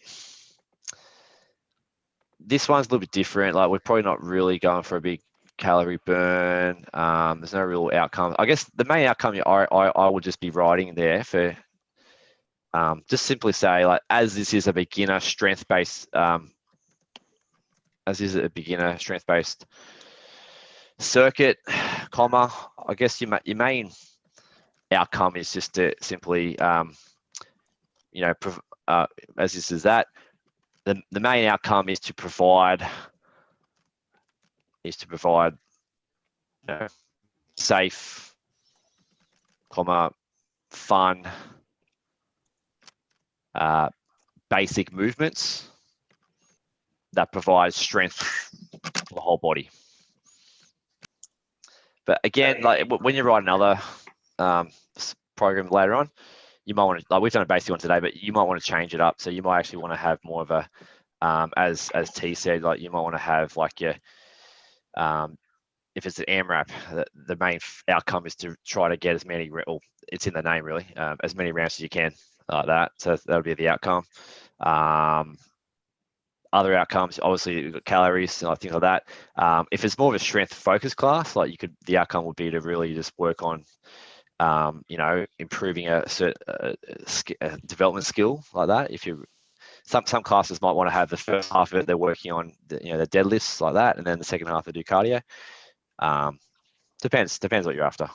this one's a little bit different. Like, we're probably not really going for a big calorie burn. There's no real outcome. I guess the main outcome I would just be writing there for, just simply say, like, as this is a beginner strength-based, circuit, comma, I guess your main outcome is just to simply, as this is that, the main outcome is to provide safe, comma, fun, basic movements that provide strength for the whole body. But again, like when you write another program later on, you might want to, like we've done a basic one today, but you might want to change it up. So you might actually want to have more of a, as T said, like you might want to have like your, if it's an AMRAP, the main outcome is to try to get as many, well, it's in the name really, as many rounds as you can, like that. So that'll be the outcome. other outcomes, obviously you've got calories and things like that. If it's more of a strength focused class, like the outcome would be to really just work on, improving a development skill like that. If you some classes might want to have the first half of it, they're working on the deadlifts like that, and then the second half they do cardio. Depends what you're after.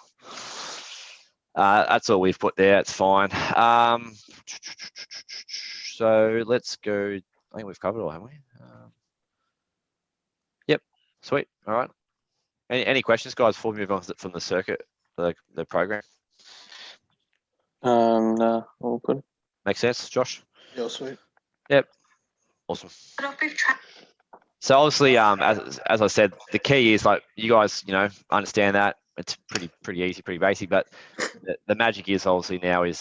That's all we've put there. It's fine. So let's go. I think we've covered it all, haven't we? Yep. Sweet. All right. Any questions, guys, before we move on from the circuit, the program? No, all good. Makes sense, Josh? Yeah, sweet. Yep. Awesome. So obviously, as I said, the key is like you guys, understand that it's pretty easy, pretty basic. But the magic is obviously now is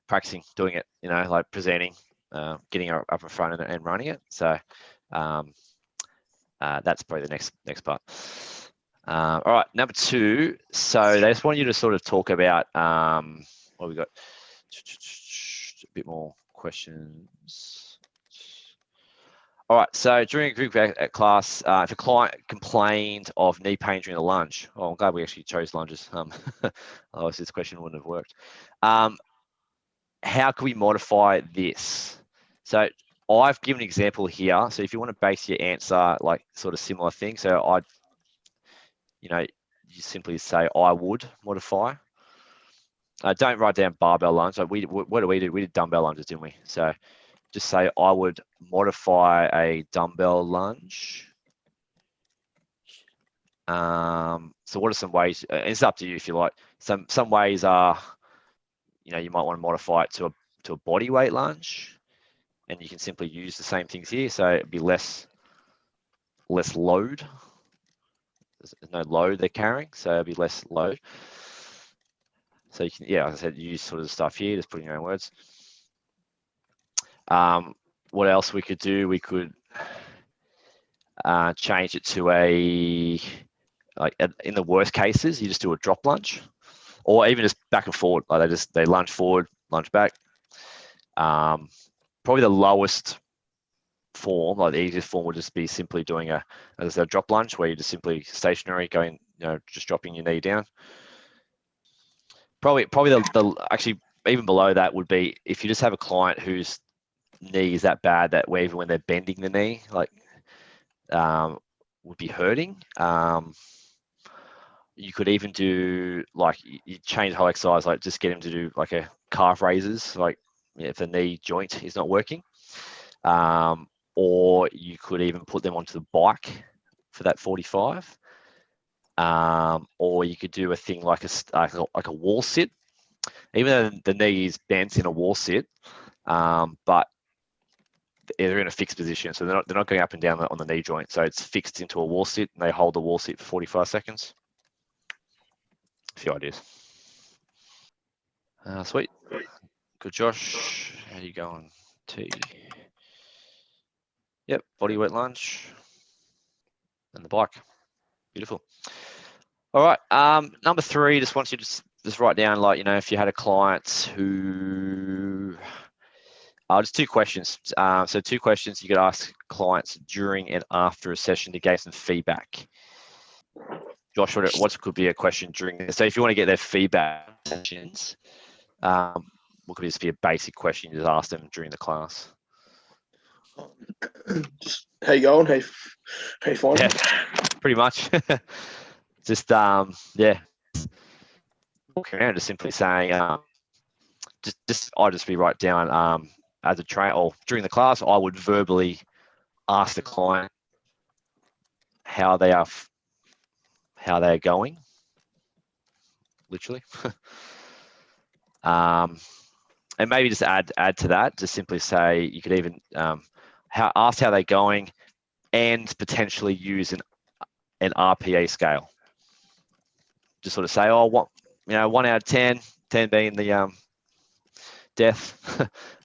practicing doing it. Like presenting, getting up in front and running it. So that's probably the next part. All right, number 2. So they just want you to sort of talk about what we got. A bit more questions. All right, so during a group class, if a client complained of knee pain during the lunge, I'm glad we actually chose lunges. Otherwise, this question wouldn't have worked. How can we modify this? So I've given an example here. So if you want to base your answer like sort of similar thing, so you simply say I would modify. Don't write down barbell lunge. Like what do? We did dumbbell lunges, didn't we? So just say I would modify a dumbbell lunge. So what are some ways? It's up to you if you like. Some ways are, you might want to modify it to a body weight lunge, and you can simply use the same things here. So it'd be less load. There's no load they're carrying, so it'll be less load. So you can, as I said, use sort of stuff here, just put in your own words. What else we could do? We could change it to in the worst cases, you just do a drop lunge, or even just back and forward. Like they lunge forward, lunge back. Probably the lowest form, like the easiest form, would just be simply doing a drop lunge, where you're just simply stationary, going, just dropping your knee down. Probably the actually even below that would be if you just have a client whose knee is that bad that even when they're bending the knee, like would be hurting. You could even do like you change the whole exercise, like just get him to do like a calf raises, like if the knee joint is not working. Or you could even put them onto the bike for that 45. Or you could do a thing like a wall sit, even though the knee is bent in a wall sit, but they're in a fixed position, so they're not going up and down on the knee joint. So it's fixed into a wall sit, and they hold the wall sit for 45 seconds. A few ideas. Sweet. Good, Josh. How you going, T? Yep, body weight lunge and the bike. Beautiful. All right. Number 3, just wants you to just write down, like, if you had a client who, just 2 questions. So 2 questions you could ask clients during and after a session to get some feedback. Josh, what could be a question during? So if you want to get their feedback sessions, what could just be a basic question you just ask them during the class? Just how you going? How you finding? Yeah, pretty much. Just walking around, just simply saying, I'll just be right down as a trainer, or during the class, I would verbally ask the client how they are going, literally. And maybe just add to that, just simply say, you could even ask how they're going, and potentially use an RPE scale. Just sort of say, 1 out of 10, 10 being the death.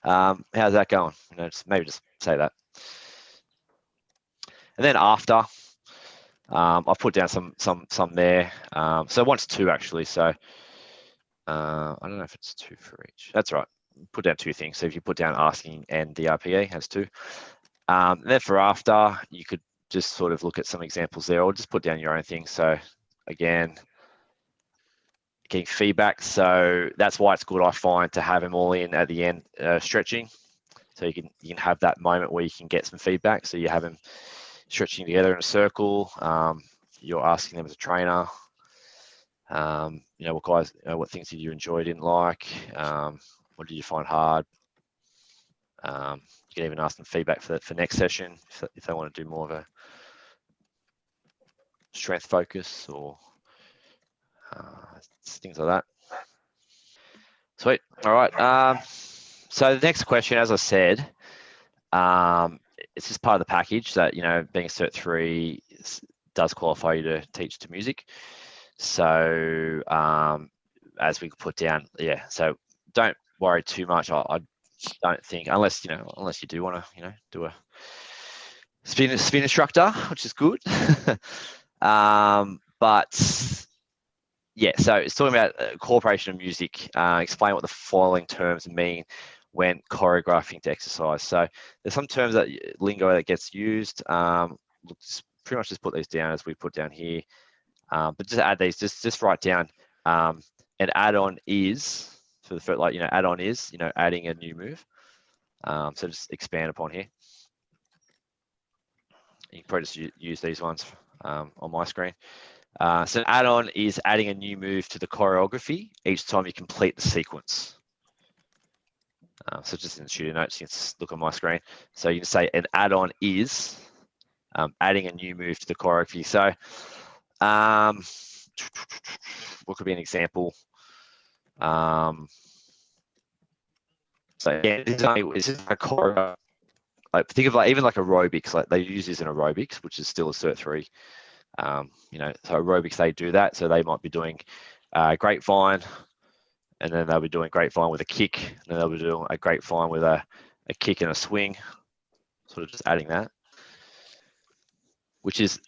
How's that going? Maybe just say that. And then after, I've put down some there. So 1 to 2 actually. So I don't know if it's 2 for each. That's right. put down 2 things. So if you put down asking and the RPE has 2. And then for after, you could just sort of look at some examples there, or just put down your own thing. So again, getting feedback. So that's why it's good, I find, to have them all in at the end, stretching. So you can have that moment where you can get some feedback. So you have them stretching together in a circle. You're asking them as a trainer, what guys, what things did you enjoy, didn't like? What did you find hard? You can even ask them feedback for next session if they want to do more of a strength focus or things like that. Sweet. All right. So the next question, as I said, it's just part of the package that, being a Cert 3 does qualify you to teach to music. So as we put down, so don't worry too much. I don't think, unless you do want to, do a spin instructor, which is good. But yeah, so it's talking about incorporation of music. Explain what the following terms mean when choreographing to exercise. So there's some terms that lingo that gets used. Pretty much just put these down as we put down here. But just add these. Just write down. An add-on is for the first, add-on is adding a new move. So just expand upon here. You can probably just use these ones on my screen. So an add-on is adding a new move to the choreography each time you complete the sequence. So just in the studio notes, you can look on my screen. So you can say an add-on is adding a new move to the choreography. So what could be an example? So yeah, this is a choreo. Think of even like aerobics. Like they use this in aerobics, which is still a Cert 3. So aerobics, they do that. So they might be doing grapevine, and then they'll be doing grapevine with a kick, and then they'll be doing a grapevine with a kick and a swing, sort of just adding that, which is,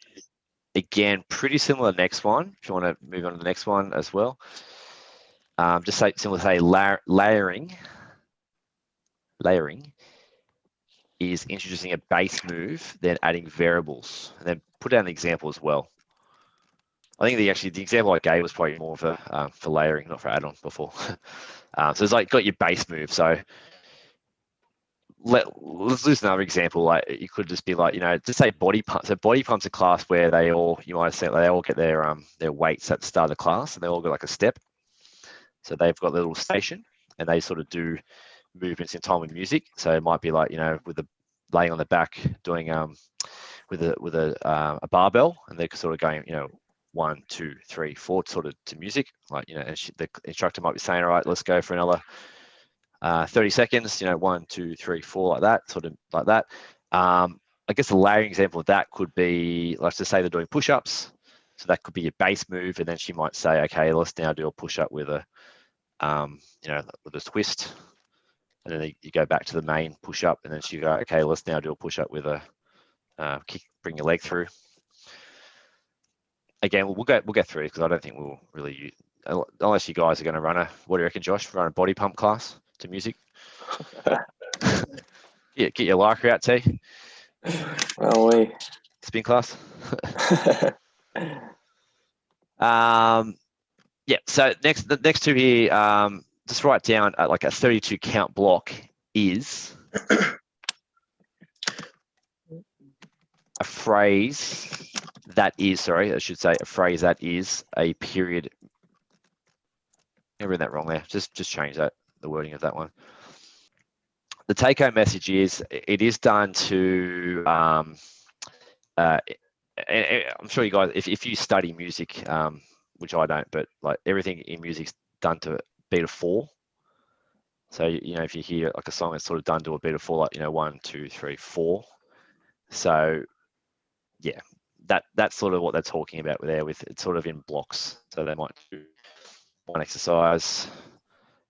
again, pretty similar to the next one. If you want to move on to the next one as well. Just say layering. Layering is introducing a base move, then adding variables, and then put down the example as well. I think the example I gave was probably more for layering, not for add-on before. So it's got your base move. So let's use another example. Like you could just be just say body pump. So body pump's a class where you might have seen, they all get their weights at the start of the class, and they all got like a step. So they've got a little station, and they sort of do movements in time with music. So it might be with the laying on the back, doing with a barbell, and they're sort of going 1, 2, 3, 4 sort of to music. And the instructor might be saying, all right, let's go for another 30 seconds. 1, 2, 3, 4, like that, sort of like that. I guess the layering example of that could be, let's just say they're doing push-ups. So that could be your base move, and then she might say, okay, let's now do a push-up with a with a twist. And then you go back to the main push-up, and then she go, okay, let's now do a push-up with a kick, bring your leg through. Again, we'll get through it because I don't think we'll really use, unless you guys are going to run what do you reckon, Josh? Run a body pump class to music? Yeah, get your Lycra out, T. Well, spin class. Yeah. So the next two here, just write down like a 32 count block is a phrase that is, sorry, I should say a phrase that is a period. I read that wrong there. Just change that, the wording of that one. The take-home message is it is done to, I'm sure you guys, if you study music, which I don't, but like everything in music's done to beat of 4. So, if you hear like a song, it's sort of done to a beat of 4, like, 1, 2, 3, 4. So yeah, that's sort of what they're talking about there, with it's sort of in blocks. So they might do one exercise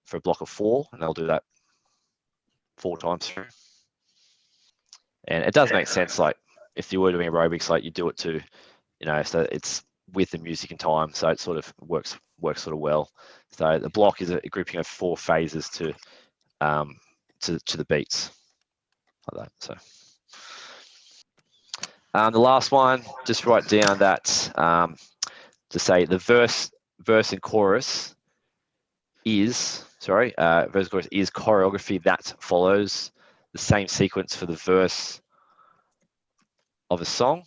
for a block of 4, and they'll do that 4 times through. And it does make sense, like if you were doing aerobics, like you do it to, so it's with the music and time, so it sort of works sort of well. So the block is a grouping of 4 phases to to the beats like that. So the last one, just write down that to say the verse and chorus is choreography that follows the same sequence for the verse of a song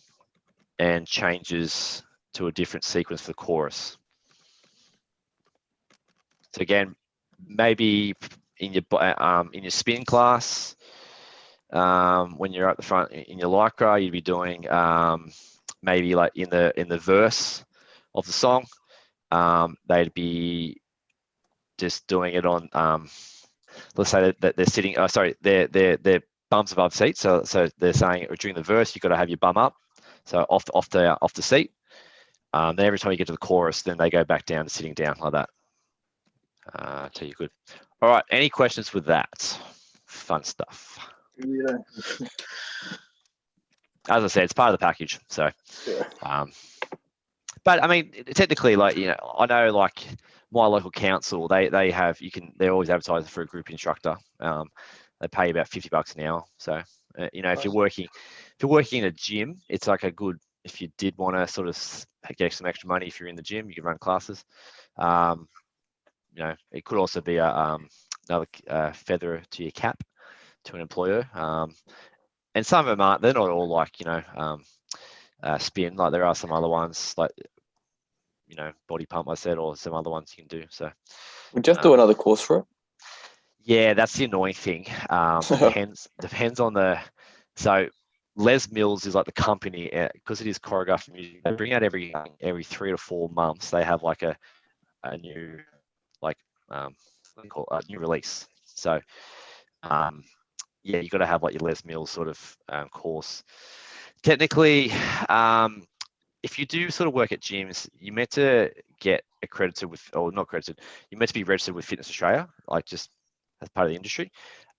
and changes to a different sequence for the chorus. So again, maybe in your spin class, when you're at the front in your lycra, you'd be doing maybe like in the verse of the song, they'd be just doing it on let's say that they're sitting they're bums above seats, so they're saying during the verse you've got to have your bum up, so off the seat. Then every time you get to the chorus, then they go back down to sitting down like that. So you're good. All right, any questions with that? Fun stuff. Yeah. As I said, it's part of the package. So, but I mean, technically, like, you know, I know like my local council, they have, they're always advertising for a group instructor. They pay about $50 an hour. So, you know, if you're working in a gym, it's like a good, if you did want to sort of get some extra money, if you're in the gym, you can run classes. You know, it could also be another feather to your cap to an employer. And some of them aren't, they're not all like, you know, spin, like there are some other ones like, you know, body pump, I said, or some other ones you can do. So we just do another course for it. Yeah, that's the annoying thing. Depends on the, so Les Mills is like the company, because it is choreographed music, they bring out every 3 to 4 months, they have like a new, like, what do you call it, a new release. So yeah, you got to have like your Les Mills sort of course. Technically, if you do sort of work at gyms, you're meant to get accredited with, or not accredited, you're meant to be registered with Fitness Australia, like just as part of the industry.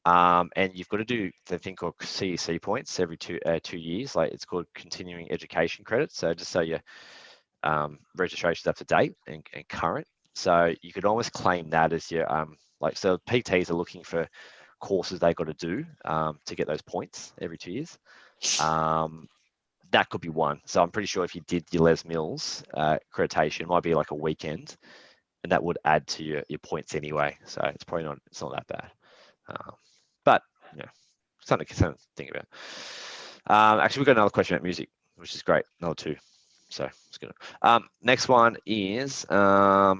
And you've got to do the thing called CEC points every 2 years. Like it's called continuing education credit. So just so your registration's up to date and current. So you could almost claim that as your, like, so PTs are looking for courses they've got to do to get those points every 2 years. That could be one. So I'm pretty sure if you did your Les Mills accreditation, it might be like a weekend, and that would add to your points anyway. So it's probably not, it's not that bad. But yeah, something to think about. Actually, we've got another question about music, which is great. Another 2. So it's good. Next one is, so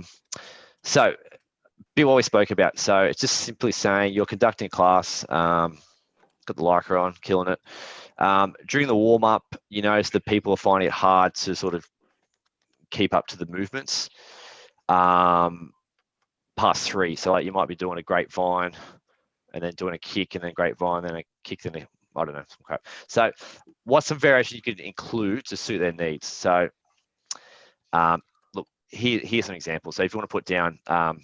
bit what we spoke about. So it's just simply saying you're conducting class, got the lycra on, killing it. During the warm up, you notice that people are finding it hard to sort of keep up to the movements past 3. So like you might be doing a grapevine and then doing a kick and then grapevine, then a kick, then I don't know, some crap. So what's some variation you could include to suit their needs? So look, here's some examples. So if you want to put down a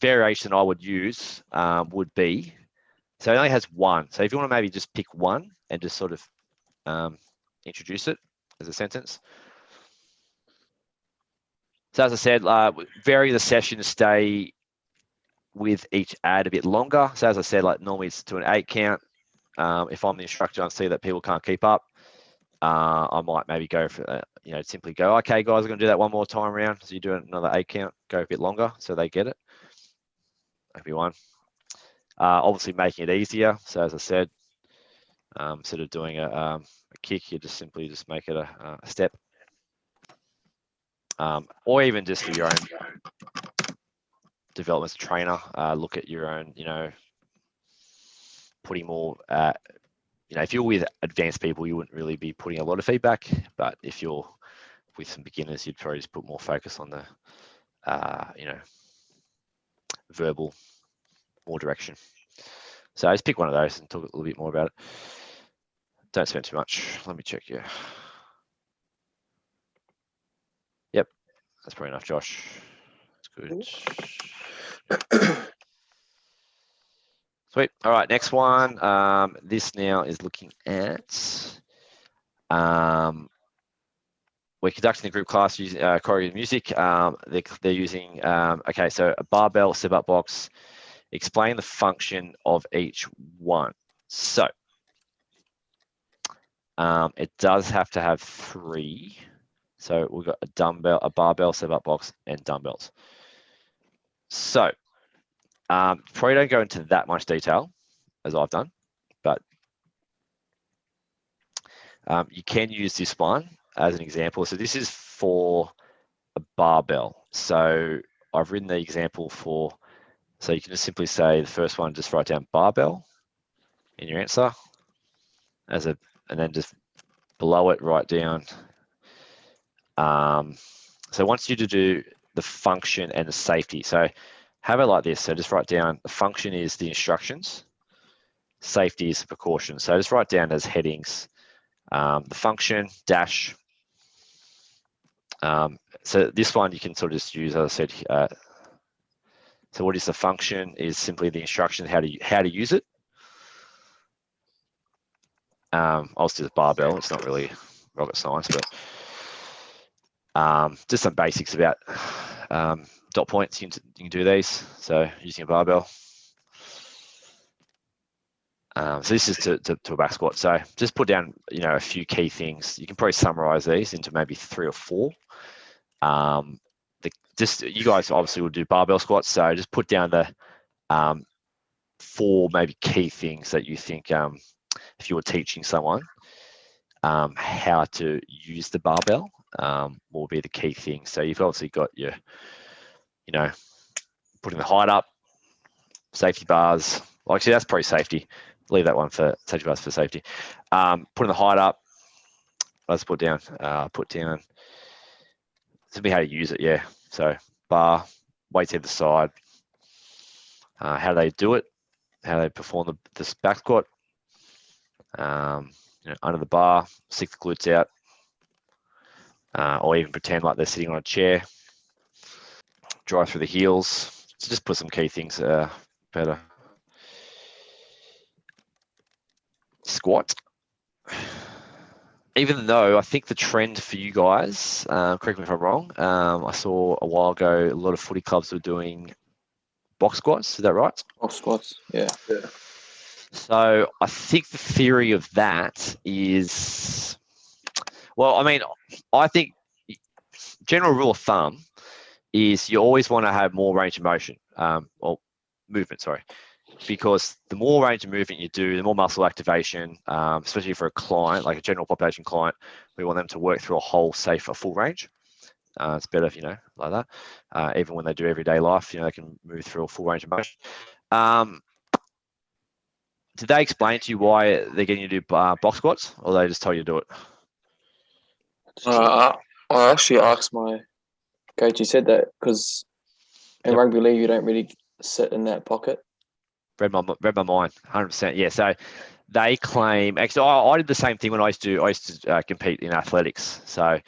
variation I would use would be, so it only has 1. So if you want to maybe just pick 1 and just sort of introduce it as a sentence. So as I said, vary the session, stay with each ad a bit longer. So as I said, like normally it's to an 8 count. If I'm the instructor and see that people can't keep up, I might maybe go for, you know, simply go, okay, guys, I'm going to do that one more time around. So you do another 8 count, go a bit longer so they get it. That'd be 1. Obviously making it easier. So as I said, instead of doing a kick, you just simply make it a step. Or even just for your own development as a trainer, look at your own, you know, putting more, you know, if you're with advanced people, you wouldn't really be putting a lot of feedback, but if you're with some beginners, you'd probably just put more focus on the, you know, verbal, more direction. So just pick one of those and talk a little bit more about it. Don't spend too much. Let me check. Yeah. Yep. That's probably enough, Josh. That's good. Sweet. All right. Next one. This now is looking at, we're conducting the group class using choreographed music. They're using, okay, so a barbell, step-up box, explain the function of each one. So it does have to have 3. So we've got a dumbbell, a barbell, step-up box, and dumbbells. So probably don't go into that much detail as I've done, but you can use this one as an example. So this is for a barbell. So I've written the example for, so you can just simply say the first one, just write down barbell in your answer as a, and then just below it, write down. So I want you to do the function and the safety. So have it like this. So just write down the function is the instructions, safety is the precaution. So just write down as headings, the function dash. So this one you can sort of just use, as I said. So what is the function? Is simply the instruction how to use it. Obviously the barbell. It's not really rocket science, but just some basics about dot points. You can do these. So using a barbell. So this is to a back squat. So just put down, a few key things. You can probably summarize these into maybe 3 or 4. You guys obviously will do barbell squats. So just put down the 4 maybe key things that you think, if you were teaching someone how to use the barbell, will be the key thing. So you've obviously got your, putting the height up, safety bars. Well, actually, that's probably safety. Leave that one for safety bars for safety. Putting the height up. Let's put down simply how to use it. Yeah. So bar, weights either side. How they do it, how they perform this back squat. Under the bar, stick the glutes out, or even pretend like they're sitting on a chair. Drive through the heels. So just put some key things better. Squat. Even though I think the trend for you guys, correct me if I'm wrong, I saw a while ago a lot of footy clubs were doing box squats. Is that right? Box squats, yeah. So I think the theory of that is, well, I think general rule of thumb is you always want to have more range of motion, or movement, sorry, because the more range of movement you do, the more muscle activation, especially for a client, like a general population client, we want them to work through a whole, safer, full range. It's better if, like that. Even when they do everyday life, they can move through a full range of motion. Did they explain to you why they're getting you to do box squats, or they just tell you to do it? I actually asked my coach. He said that because in rugby league you don't really sit in that pocket. Read my mind, 100%. Yeah. So they claim. Actually, I did the same thing when I used to compete in athletics. So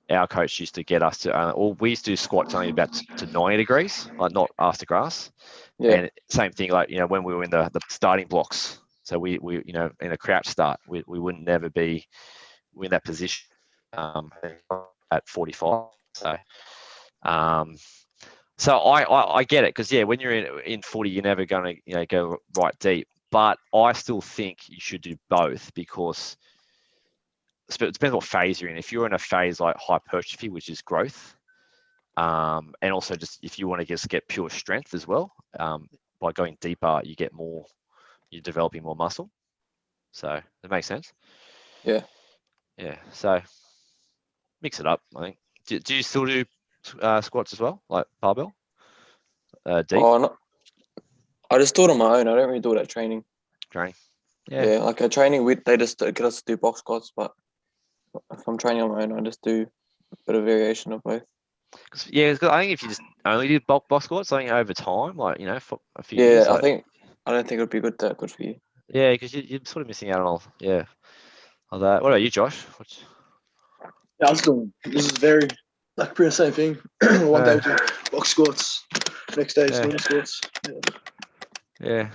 our coach used to get us to, we used to do squats only about to 90 degrees, like not after grass. Yeah. And same thing, like, when we were in the starting blocks. So we in a crouch start, we wouldn't never be in that position at 45. So I get it, because when you're in footy, you're never going to go right deep. But I still think you should do both, because it depends what phase you're in. If you're in a phase like hypertrophy, which is growth, and also just if you want to just get pure strength as well, by going deeper, you're developing more muscle. So that makes sense. Yeah. So mix it up, I think. Do you still do squats as well, like barbell? Deep? Oh, no. I just do it on my own. I don't really do it at training. Yeah, like at training, they just get us to do box squats, but if I'm training on my own, I just do a bit of variation of both. Cause I think if you just only do box squats, I think over time, like, for a few years. I don't think it would be good for you. Yeah, because you're sort of missing out on all that. What about you, Josh? I was doing, this is very, like, pretty the same thing. One day we do box squats, next day it's normal squats. Yeah.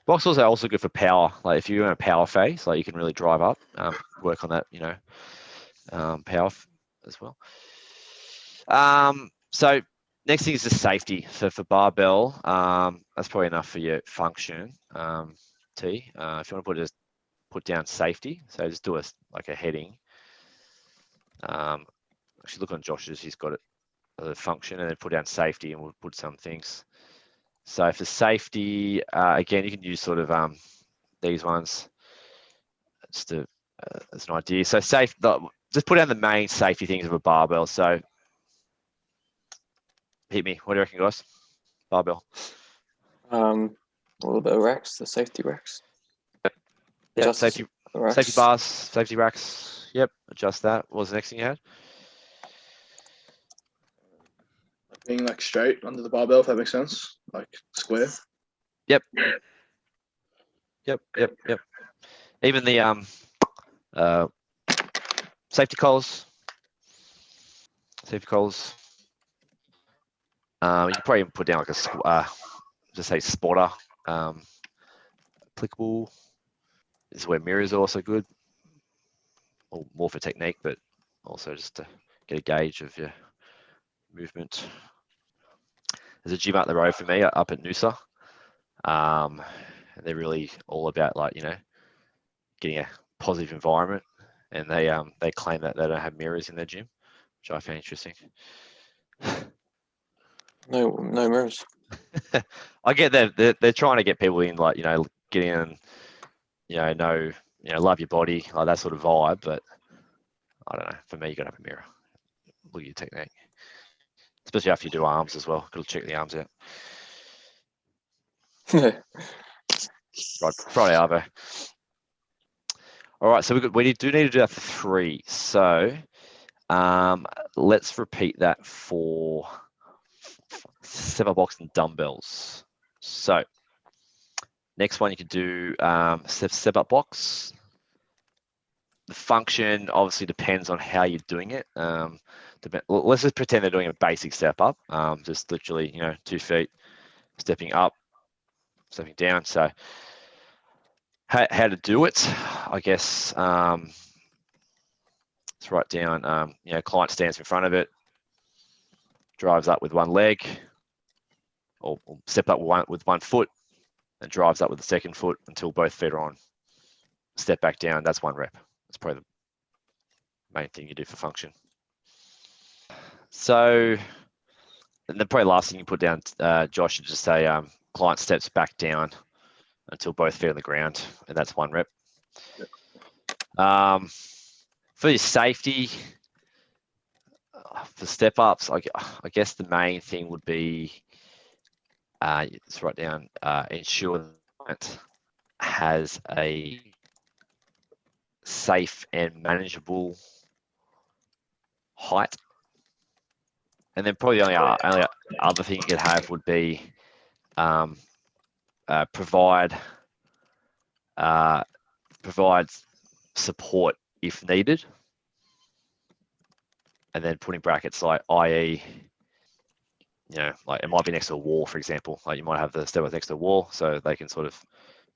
Box squats are also good for power. Like if you're in a power phase, like you can really drive up, work on that, power as well. So next thing is the safety. So for barbell, that's probably enough for your function. T. If you want to put down safety, so just do a heading. Actually, look on Josh's. He's got it the function, and then put down safety, and we'll put some things. So for safety, again, you can use sort of these ones just as an idea. So just put down the main safety things of a barbell. So hit me. What do you reckon, guys? Barbell. A little bit of racks, the safety racks. Yeah, Just safety the racks. safety bars, safety racks. Yep, adjust that. What was the next thing you had? Being like straight under the barbell, if that makes sense, like square. Yep. Even the safety collars. Safety collars. You can probably put down like a just say spotter. Applicable. This is where mirrors are also good. Or more for technique, but also just to get a gauge of your movement. There's a gym up the road for me, up at Noosa. And they're really all about getting a positive environment. And they claim that they don't have mirrors in their gym, which I found interesting. No mirrors. I get that they're trying to get people in, get in, love your body, like that sort of vibe. But I don't know. For me, you got to have a mirror. Look at your technique, especially after you do arms as well. Got to check the arms out. Right, Friday Arvo. All right, so we do need to do that for 3. So let's repeat that for step-up box and dumbbells. So next one you can do step-up box. The function obviously depends on how you're doing it. Let's just pretend they're doing a basic step up, just literally 2 feet, stepping up, stepping down. So how to do it, I guess. Let's write down. Client stands in front of it, drives up with one leg, or step up with one foot, and drives up with the second foot until both feet are on. Step back down. That's 1 rep. That's probably the main thing you do for function. So, and the probably last thing you put down, Josh, should just say client steps back down until both feet on the ground, and that's 1 rep. For your safety, for step ups, I guess the main thing would be let's write down ensure that has a safe and manageable height. And then probably the only other thing you could have would be provide support if needed. And then putting brackets like i.e., like it might be next to a wall, for example. Like you might have the step next to a wall, so they can sort of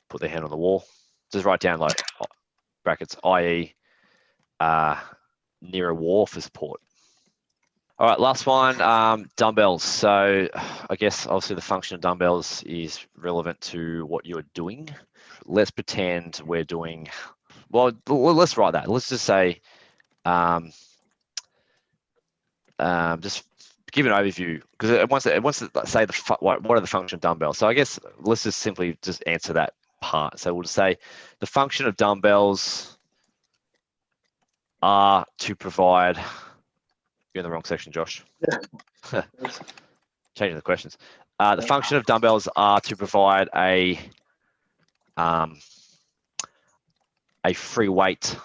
put their hand on the wall. Just write down like brackets, i.e., near a wall for support. All right, last one, dumbbells. So I guess obviously the function of dumbbells is relevant to what you're doing. Let's pretend we're doing, well, let's write that. Let's just say, just give an overview, because it wants to say what are the function of dumbbells. So I guess let's just simply just answer that part. So we'll just say the function of dumbbells are to provide. You're in the wrong section, Josh. Yeah. Changing the questions. The function of dumbbells are to provide a free weight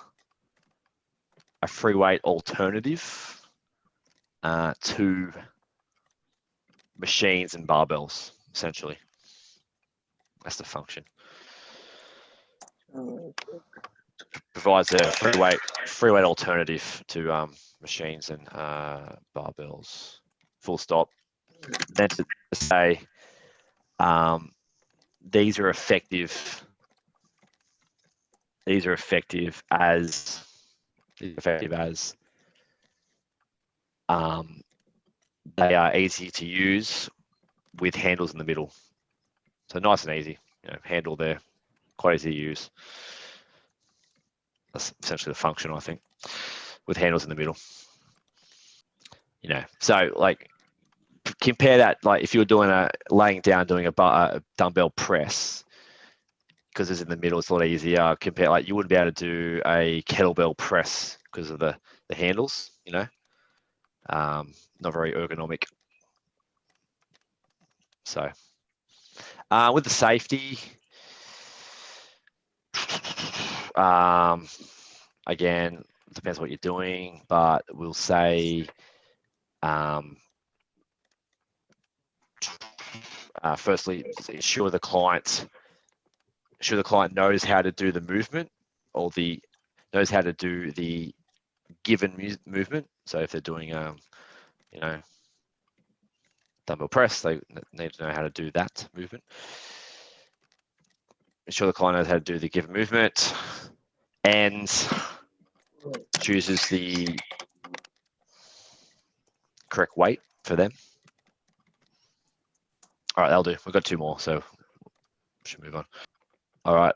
alternative to machines and barbells, essentially. That's the function. Provides a free weight alternative to machines and barbells. Full stop. Then to say these are effective as they are easy to use with handles in the middle. So nice and easy, handle there, quite easy to use. That's essentially the function, I think, with handles in the middle. So like compare that, like if you're doing laying down, doing a dumbbell press, because it's in the middle, it's a lot easier. Compare, like you wouldn't be able to do a kettlebell press because of the handles, not very ergonomic. So with the safety, again, depends what you're doing, but we'll say firstly, ensure the client knows how to do the movement, or knows how to do the given movement. So if they're doing dumbbell press, they need to know how to do that movement. Ensure the client knows how to do the given movement and chooses the correct weight for them. All right, that'll do. We've got 2 more, so we should move on. All right,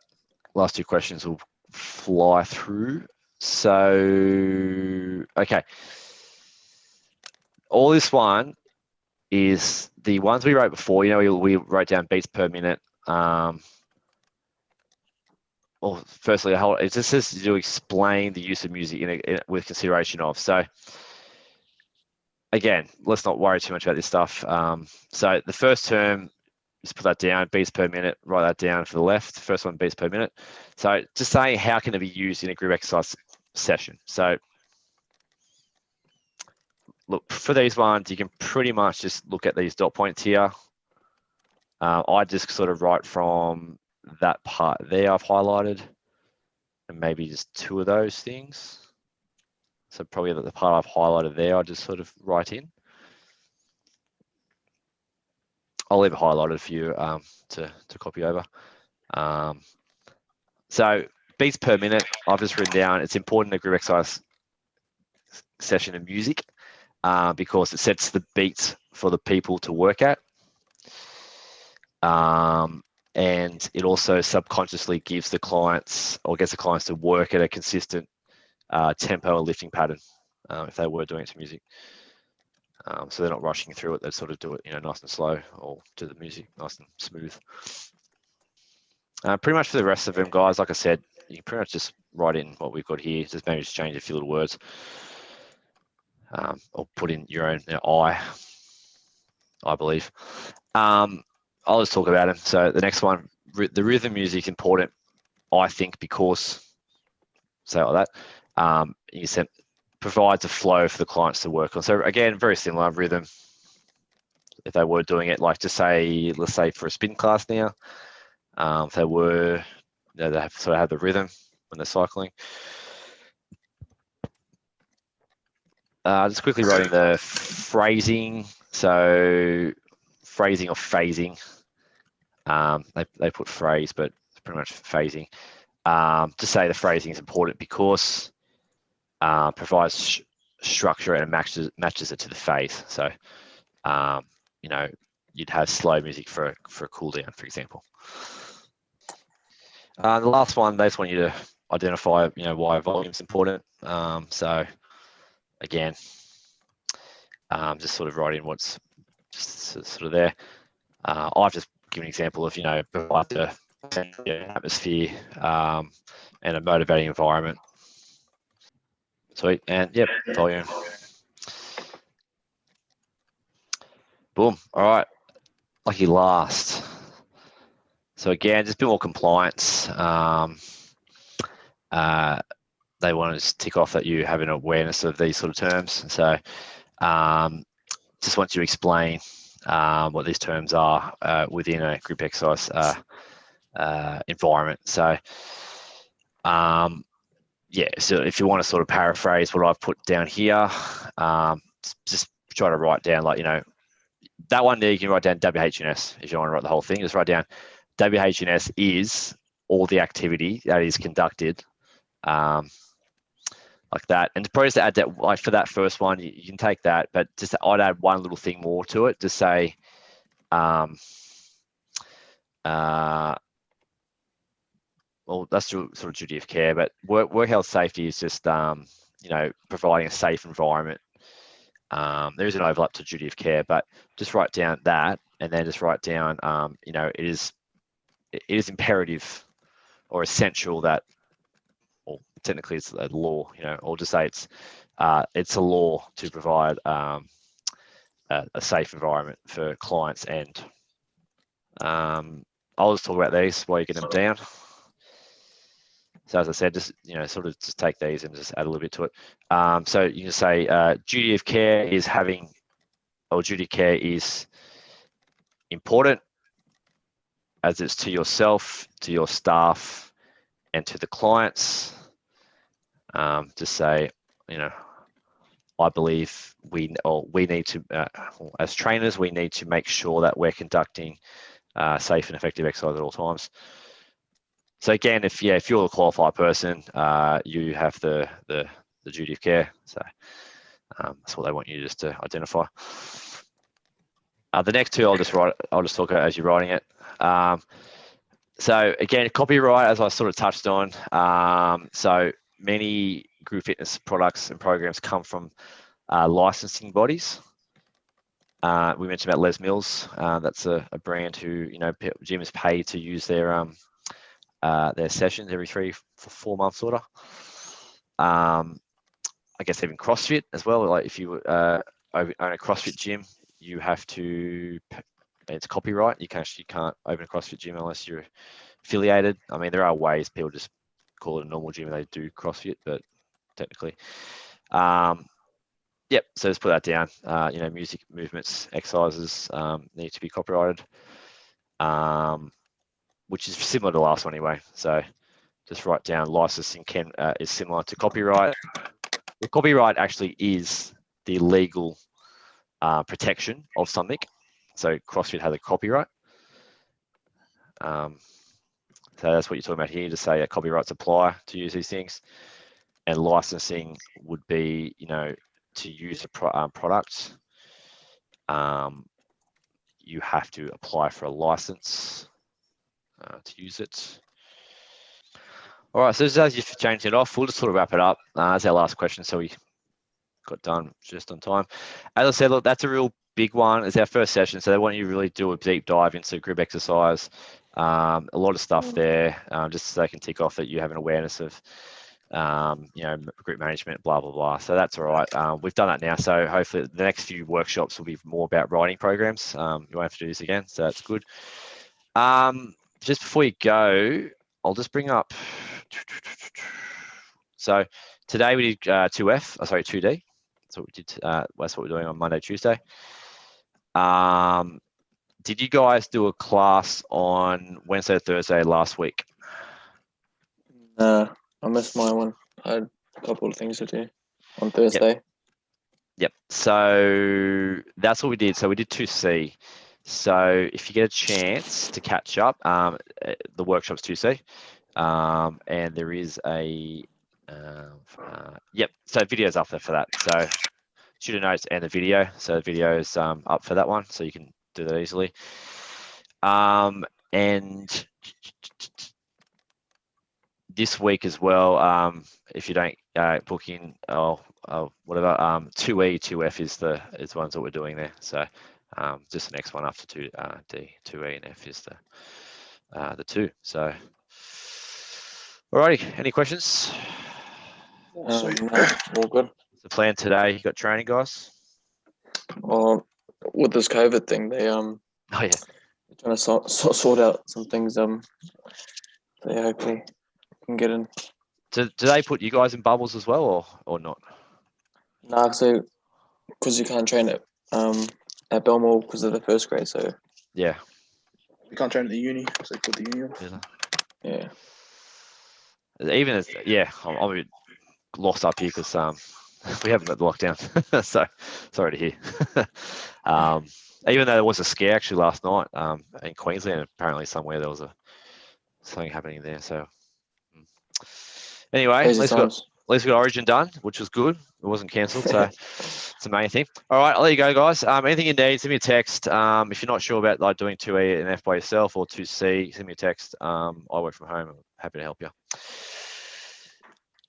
last 2 questions will fly through. So, okay. All this one is the ones we wrote before. We wrote down beats per minute. Well, firstly, it just says to explain the use of music with consideration of. So, again, let's not worry too much about this stuff. So the first term, just put that down, beats per minute, write that down for the left. First one, beats per minute. So just saying, how can it be used in a group exercise session? So look, for these ones, you can pretty much just look at these dot points here. I just sort of write from that part there I've highlighted, and maybe just 2 of those things. So probably the part I've highlighted there, I'll just sort of write in. I'll leave it highlighted for you to copy over. So beats per minute, I've just written down, it's important in a group exercise session of music because it sets the beats for the people to work at. And it also subconsciously gives the clients, or gets the clients to work at a consistent tempo and lifting pattern if they were doing it to music. So they're not rushing through it, they sort of do it nice and slow, or do the music nice and smooth. Pretty much for the rest of them, guys, like I said, you can pretty much just write in what we've got here, just maybe just change a few little words, or put in your own I believe. I'll just talk about them. So the next one, the rhythm music is important, I think, because, say it like that, you said provides a flow for the clients to work on. So again, very similar rhythm. If they were doing it, like to say, let's say for a spin class now, if they were, they have sort of have the rhythm when they're cycling. Just quickly writing the phrasing. So phrasing or phasing. They put phrase, but it's pretty much phasing. To say the phrasing is important because provides structure and matches it to the phase. So, you'd have slow music for a cool down, for example. The last one, they just want you to identify, why volume is important. So, again, just sort of write in what's just sort of there. I've just given an example of, provide the atmosphere and a motivating environment. Sweet, and yep, volume. Boom. All right, lucky last. So again, just a bit more compliance. They want to just tick off that you have an awareness of these sort of terms. So just want you to explain what these terms are within a group exercise environment. So yeah, so if you want to sort of paraphrase what I've put down here, just try to write down, like, that one there, you can write down WHS if you want to write the whole thing. Just write down WHS is all the activity that is conducted like that. And probably just to add that, like for that first one, you can take that, but just I'd add one little thing more to it to say, well, that's sort of duty of care, but work health safety is just, you know, providing a safe environment. There is an overlap to duty of care, but just write down that, and then just write down, you know, it is imperative or essential that, or technically it's a law, you know, or just say it's a law to provide a safe environment for clients. And I'll just talk about these while you get them down. So as I said, just, you know, sort of just take these and just add a little bit to it. So you can say duty of care is having, or duty of care is important as it's to yourself, to your staff, and to the clients. Just say, you know, I believe we need to, as trainers, we need to make sure that we're conducting safe and effective exercise at all times. So again, if you're a qualified person, you have the duty of care. So that's what they want you just to identify. The next two, I'll just talk about as you're writing it. So again, copyright, as I sort of touched on. So many group fitness products and programs come from licensing bodies. We mentioned about Les Mills. That's a brand who, you know, gyms pay to use their sessions every 3-4 months sort of. I guess even CrossFit as well. Like if you own a CrossFit gym, you have to, it's copyright. You can't open a CrossFit gym unless you're affiliated. I mean, there are ways people just call it a normal gym and they do CrossFit, but technically, yep. So just put that down. You know, music, movements, exercises need to be copyrighted, which is similar to the last one anyway. So just write down licensing is similar to copyright. The copyright actually is the legal protection of something. So CrossFit has a copyright. So that's what you're talking about here, to say copyrights apply to use these things. And licensing would be, you know, to use a product, you have to apply for a license to use it. All right, so as you've changed it off, we'll just sort of wrap it up. That's our last question, so we got done just on time. As I said, look, that's a real big one. It's our first session, so they want you to really do a deep dive into group exercise. A lot of stuff there, just so they can tick off that you have an awareness of, you know, group management, blah, blah, blah. So that's all right. We've done that now. So hopefully the next few workshops will be more about writing programs. You won't have to do this again, so that's good. Just before you go, I'll just bring up, so today we did 2D. That's what we did. That's what we're doing on Monday, Tuesday. Did you guys do a class on Wednesday, Thursday last week? I missed my one. I had a couple of things to do on Thursday. Yep. So that's what we did. So we did 2C. So if you get a chance to catch up, the workshop's 2C, and there is a yep. So video's up there for that. So shooter notes and the video. So the video is up for that one, so you can do that easily. And this week as well, if you don't book in, whatever, 2E, 2F is the ones that we're doing there. So just the next one after 2D, 2E and F is the 2. So, alrighty, any questions? No, all good. The plan today, you got training, guys? Well, with this COVID thing, they Oh yeah, they're trying to sort out some things. They hopefully can get in. do they put you guys in bubbles as well, or not? Nah, so because you can't train at Belmore because of the first grade, so Yeah. We can't train at the uni, so they put the uni on. yeah. Even as I'm a bit lost up here because we haven't got the lockdown. So sorry to hear. Even though there was a scare actually last night in Queensland, apparently somewhere there was something happening there. So anyway, Crazy let's times. least we got Origin done, which was good. It wasn't cancelled, so it's the main thing. All right, I'll let you go, guys. Anything you need, send me a text. If you're not sure about like doing 2E and F by yourself or 2C, send me a text. I work from home. I'm happy to help you.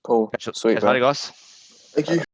Cool. Catch you Sweet, later, bro. guys. Thank you.